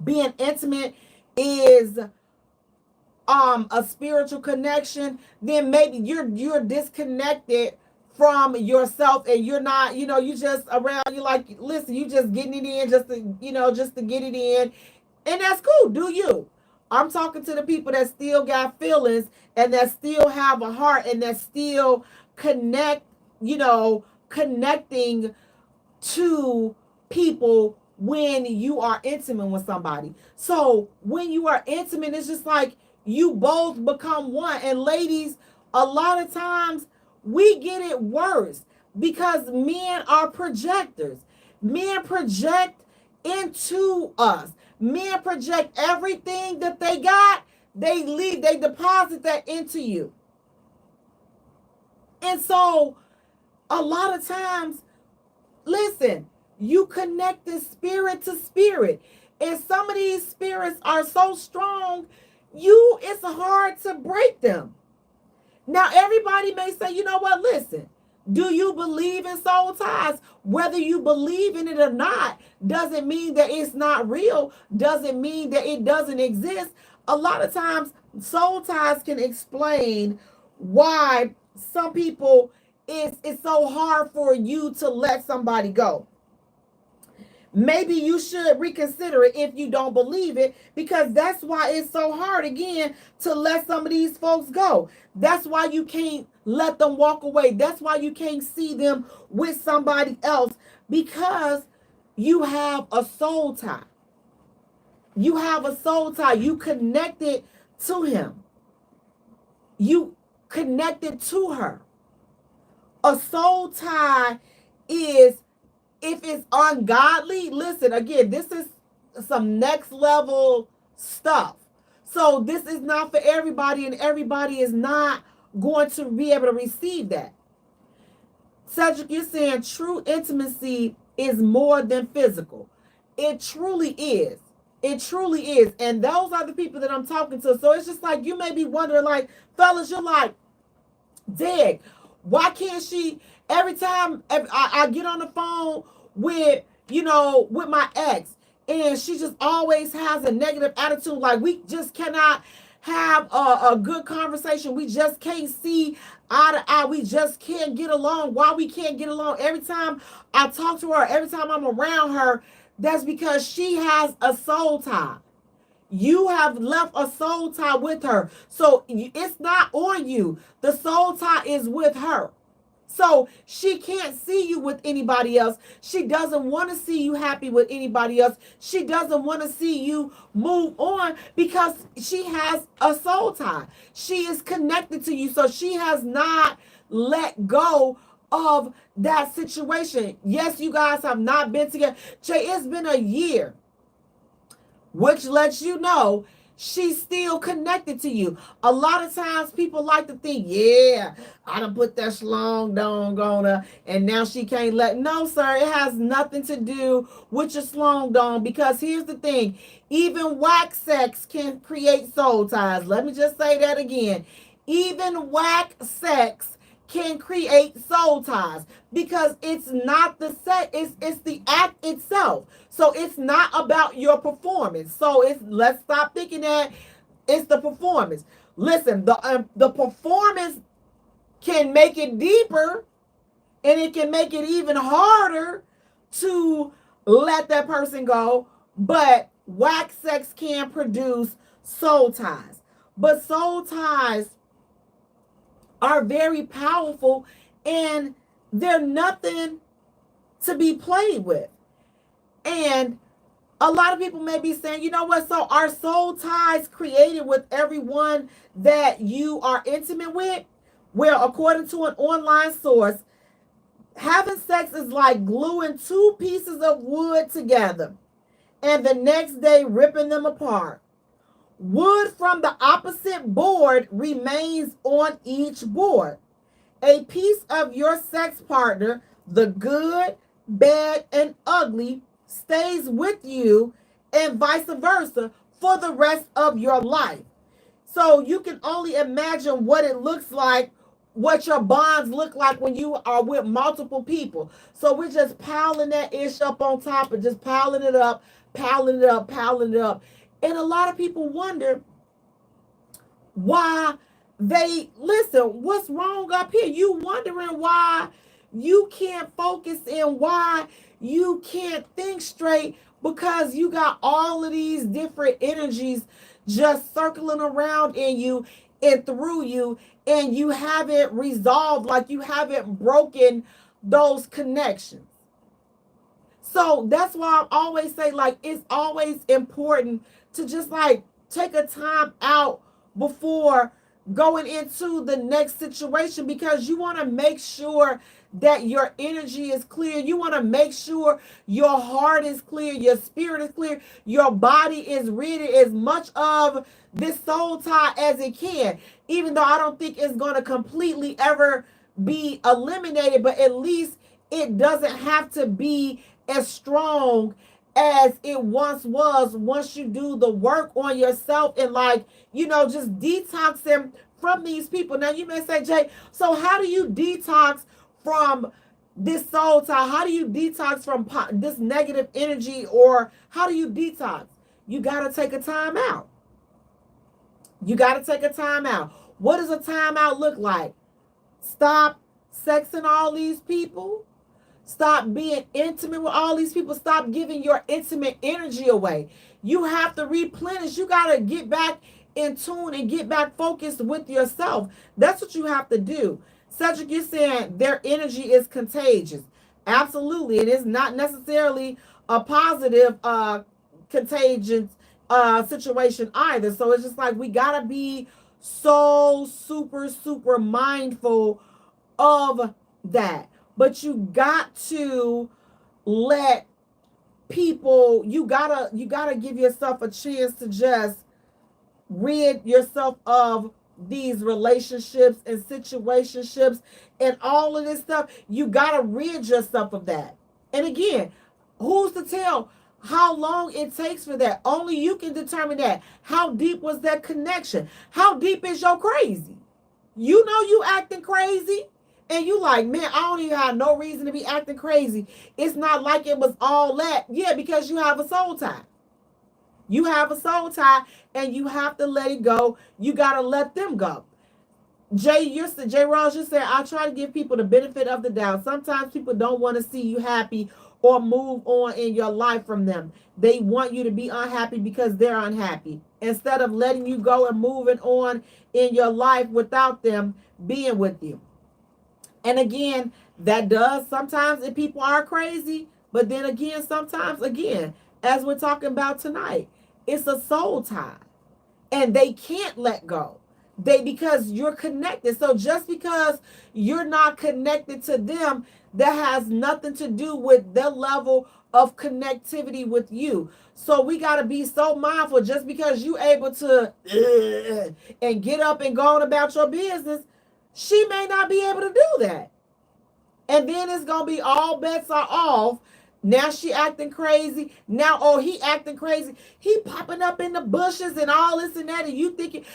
being intimate is a spiritual connection, then maybe you're disconnected from yourself and you're not, you just around, you like, listen, you just getting it in just to get it in. And that's cool. Do you? I'm talking to the people that still got feelings and that still have a heart and that still connecting to people when you are intimate with somebody. So when you are intimate, it's just like you both become one. And ladies, a lot of times we get it worse because men are projectors. Men project into us. Men project everything that they got. They deposit that into you. And so a lot of times, listen, you connect this spirit to spirit. And some of these spirits are so strong, it's hard to break them. Now, everybody may say, you know what, listen, do you believe in soul ties? Whether you believe in it or not doesn't mean that it's not real, doesn't mean that it doesn't exist. A lot of times, soul ties can explain why some people, it's so hard for you to let somebody go. Maybe you should reconsider it if you don't believe it, because that's why it's so hard, again, to let some of these folks go. That's why you can't let them walk away. That's why you can't see them with somebody else, because you have a soul tie. You have a soul tie. You connected to him. You connected to her. A soul tie is, if it's ungodly, listen, again, this is some next level stuff. So this is not for everybody, and everybody is not going to be able to receive that. Cedric, you're saying true intimacy is more than physical. It truly is. It truly is. And those are the people that I'm talking to. So it's just like, you may be wondering, like, fellas, you're like, Dig, why can't she, every time I get on the phone with, with my ex, and she just always has a negative attitude, like we just cannot have a good conversation. We just can't see eye to eye. We just can't get along. Why we can't get along? Every time I talk to her, every time I'm around her, that's because she has a soul tie. You have left a soul tie with her. So it's not on you. The soul tie is with her. So she can't see you with anybody else. She doesn't want to see you happy with anybody else. She doesn't want to see you move on because she has a soul tie. She is connected to you. So she has not let go of that situation. Yes, you guys have not been together. Jay, it's been a year, which lets you know she's still connected to you. A lot of times people like to think, yeah, I done put that schlong dong on her and now she can't let. No, sir, it has nothing to do with your schlong dong, because here's the thing. Even whack sex can create soul ties. Let me just say that again. Even whack sex can create soul ties, because it's not the set, it's the act itself. So it's not about your performance. So let's stop thinking that it's the performance. Listen, the performance can make it deeper, and it can make it even harder to let that person go. But whack sex can produce soul ties. But soul ties are very powerful, and they're nothing to be played with. And a lot of people may be saying, you know what? So are soul ties created with everyone that you are intimate with? Well, according to an online source, having sex is like gluing two pieces of wood together and the next day ripping them apart. Wood from the opposite board remains on each board. A piece of your sex partner, the good, bad, and ugly, stays with you, and vice versa, for the rest of your life. So you can only imagine what it looks like, what your bonds look like when you are with multiple people. So we're just piling that ish up on top and just piling it up, piling it up, piling it up. And a lot of people wonder why they listen, what's wrong up here? You wondering why you can't focus and why you can't think straight, because you got all of these different energies just circling around in you and through you, and you haven't resolved, like you haven't broken those connections. So that's why I always say, like, it's always important to just like take a time out before going into the next situation, because you want to make sure that your energy is clear. You want to make sure your heart is clear, your spirit is clear, your body is rid of as much of this soul tie as it can. Even though I don't think it's going to completely ever be eliminated, but at least it doesn't have to be as strong as it once was, once you do the work on yourself and, like, just detoxing from these people. Now you may say, Jay, so how do you detox from this soul tie? How do you detox from this negative energy? Or how do you detox? You got to take a time out. You got to take a time out. What does a time out look like? Stop sexing all these people. Stop being intimate with all these people. Stop giving your intimate energy away. You have to replenish. You got to get back in tune and get back focused with yourself. That's what you have to do. Cedric, you're saying their energy is contagious. Absolutely. It is not necessarily a positive contagion situation either. So it's just like we got to be so super, super mindful of that. But you got to let people, you gotta give yourself a chance to just rid yourself of these relationships and situationships and all of this stuff. You gotta rid yourself of that. And again, who's to tell how long it takes for that. Only you can determine that. How deep was that connection? How deep is your crazy? You know you acting crazy. And you like, man, I don't even have no reason to be acting crazy. It's not like it was all that. Yeah, because you have a soul tie. You have a soul tie and you have to let it go. You got to let them go. Jay Rose, you said, I try to give people the benefit of the doubt. Sometimes people don't want to see you happy or move on in your life from them. They want you to be unhappy because they're unhappy. Instead of letting you go and moving on in your life without them being with you. And again, that does sometimes if people are crazy, but then again, sometimes again, as we're talking about tonight, it's a soul tie and they can't let go. Because you're connected. So just because you're not connected to them, that has nothing to do with their level of connectivity with you. So we got to be so mindful. Just because you able to and get up and go on about your business, she may not be able to do that. And then it's going to be all bets are off. Now she acting crazy. Now, oh, he acting crazy. He popping up in the bushes and all this and that. And you thinking,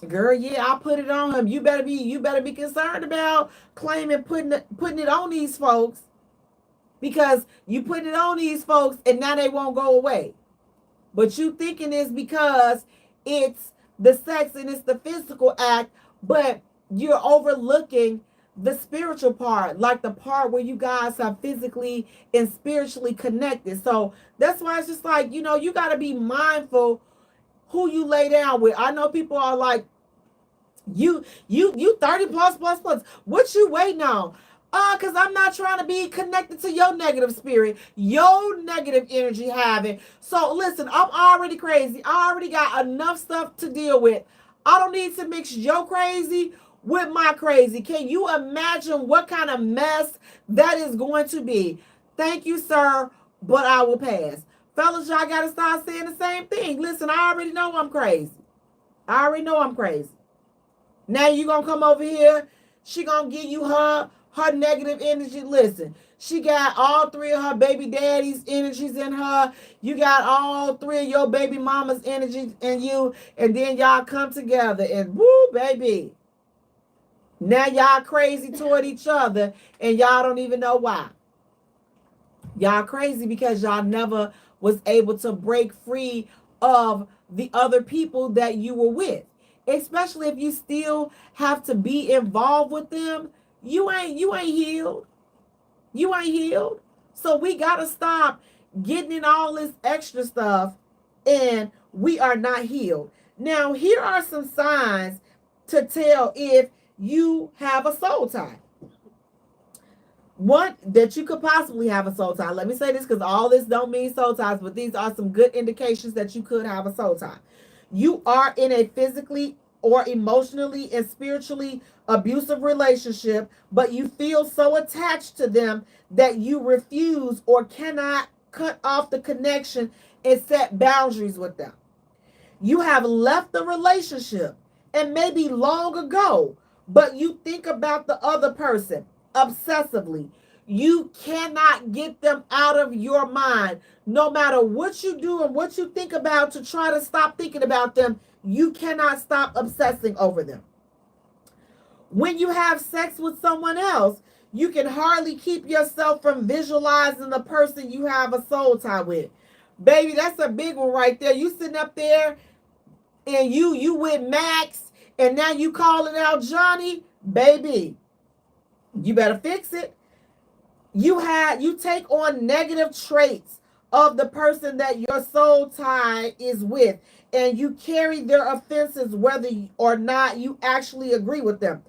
girl, yeah, I'll put it on him. You better be concerned about claiming putting it on these folks, because you putting it on these folks and now they won't go away. But you thinking it's because it's the sex and it's the physical act, but you're overlooking the spiritual part, like the part where you guys are physically and spiritually connected. So that's why it's just like, you know, you got to be mindful who you lay down with. I know people are like, you 30 plus. What you waiting on? Because I'm not trying to be connected to your negative spirit, your negative energy having. So listen, I'm already crazy. I already got enough stuff to deal with. I don't need to mix your crazy with my crazy. Can you imagine what kind of mess that is going to be? Thank you, sir, but I will pass. Fellas, y'all got to start saying the same thing. Listen, I already know I'm crazy. Now you going to come over here. She going to give you her negative energy. Listen, she got all three of her baby daddy's energies in her. You got all three of your baby mama's energies in you. And then y'all come together and woo, baby. Now y'all crazy toward each other and y'all don't even know why. Y'all crazy because y'all never was able to break free of the other people that you were with. Especially if you still have to be involved with them. You ain't healed. You ain't healed. So we got to stop getting in all this extra stuff and we are not healed. Now, here are some signs to tell if you have a soul tie. One, that you could possibly have a soul tie. Let me say this because all this don't mean soul ties, but these are some good indications that you could have a soul tie. You are in a physically or emotionally and spiritually abusive relationship, but you feel so attached to them that you refuse or cannot cut off the connection and set boundaries with them. You have left the relationship and maybe long ago, but you think about the other person obsessively. You cannot get them out of your mind. No matter what you do and what you think about to try to stop thinking about them, you cannot stop obsessing over them. When you have sex with someone else, you can hardly keep yourself from visualizing the person you have a soul tie with. Baby, that's a big one right there. You sitting up there and you with Max and now you calling out Johnny. Baby, you better fix it. You take on negative traits of the person that your soul tie is with, and you carry their offenses whether or not you actually agree with them.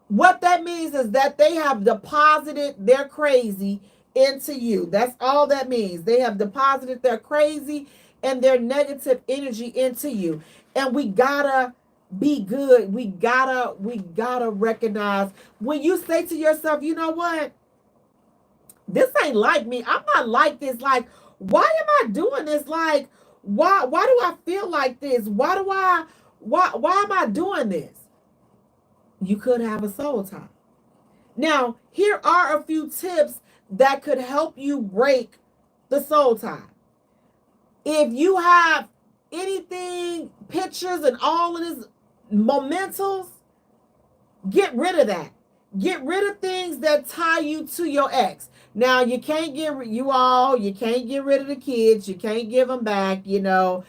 What that means is that they have deposited their crazy into you. That's all that means. They have deposited their crazy and their negative energy into you. And we gotta be good. We gotta recognize when you say to yourself, you know what? This ain't like me. I'm not like this. Like, why am I doing this? Like, why do I feel like this? Why am I doing this? You could have a soul tie. Now, here are a few tips that could help you break the soul tie. If you have anything, pictures and all of this mementos, get rid of that. Get rid of things that tie you to your ex. Now you can't get rid of the kids. You can't give them back. I know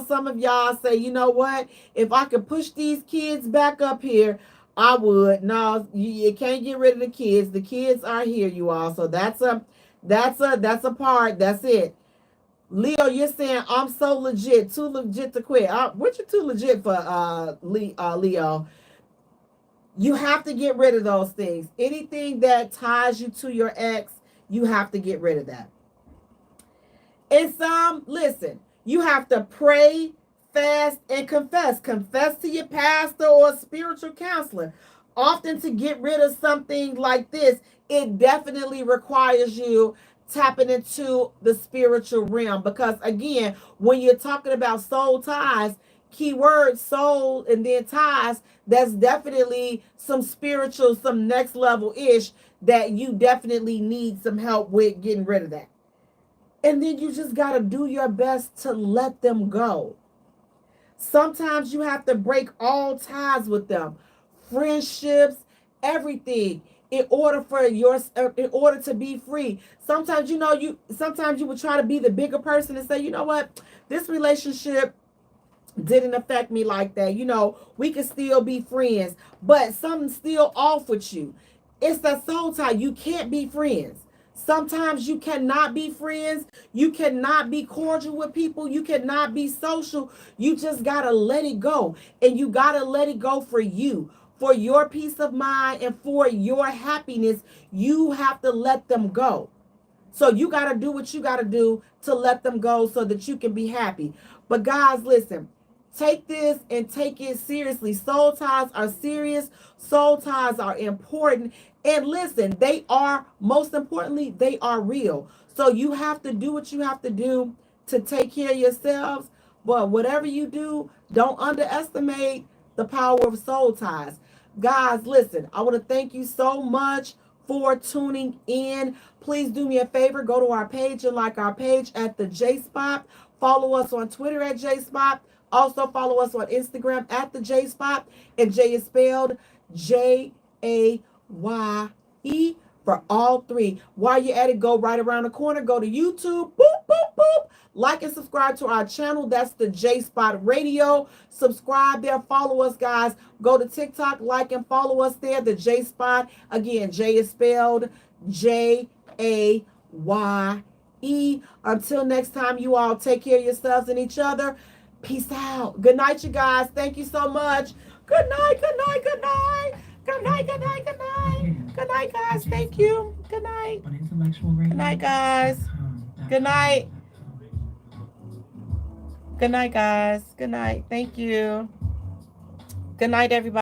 some of y'all say, you know what? If I could push these kids back up here, I would. No, you can't get rid of the kids. The kids are here, you all. So that's a part. That's it. Leo, you're saying I'm so legit, too legit to quit. What you too legit for, Leo? You have to get rid of those things. Anything that ties you to your ex, you have to get rid of that. And listen, you have to pray, fast, and confess. Confess to your pastor or spiritual counselor. Often to get rid of something like this, it definitely requires you tapping into the spiritual realm. Because again, when you're talking about soul ties, keyword soul and then ties, that's definitely some spiritual, some next level ish that you definitely need some help with getting rid of that. And then you just got to do your best to let them go. Sometimes you have to break all ties with them, friendships, everything, in order to be free. Sometimes you would try to be the bigger person and say, you know what, this relationship didn't affect me like that. We could still be friends, but something's still off with you. It's that soul tie. You can't be friends. Sometimes you cannot be friends. You cannot be cordial with people. You cannot be social. You just got to let it go. And you got to let it go for you. For your peace of mind and for your happiness, you have to let them go. So you got to do what you got to do to let them go so that you can be happy. But guys, listen, take this and take it seriously. Soul ties are serious. Soul ties are important. And listen, most importantly, they are real. So you have to do what you have to do to take care of yourselves. But whatever you do, don't underestimate the power of soul ties. Guys, listen, I want to thank you so much for tuning in. Please do me a favor. Go to our page and like our page at the J Spot. Follow us on Twitter at J Spot. Also follow us on Instagram at the J Spot. And J is spelled Jaye for all three. While you're at it, go right around the corner. Go to YouTube. Boop, boop, boop. Like and subscribe to our channel. That's the J Spot Radio. Subscribe there. Follow us, guys. Go to TikTok. Like and follow us there. The J Spot. Again, J is spelled Jaye. Until next time, you all take care of yourselves and each other. Peace out. Good night, you guys. Thank you so much. Good night, good night, good night. Good night, good night, good night. Good night, guys. Thank you. Good night. Good night, guys. Good night. Good night, guys. Good night. Thank you. Good night, everybody.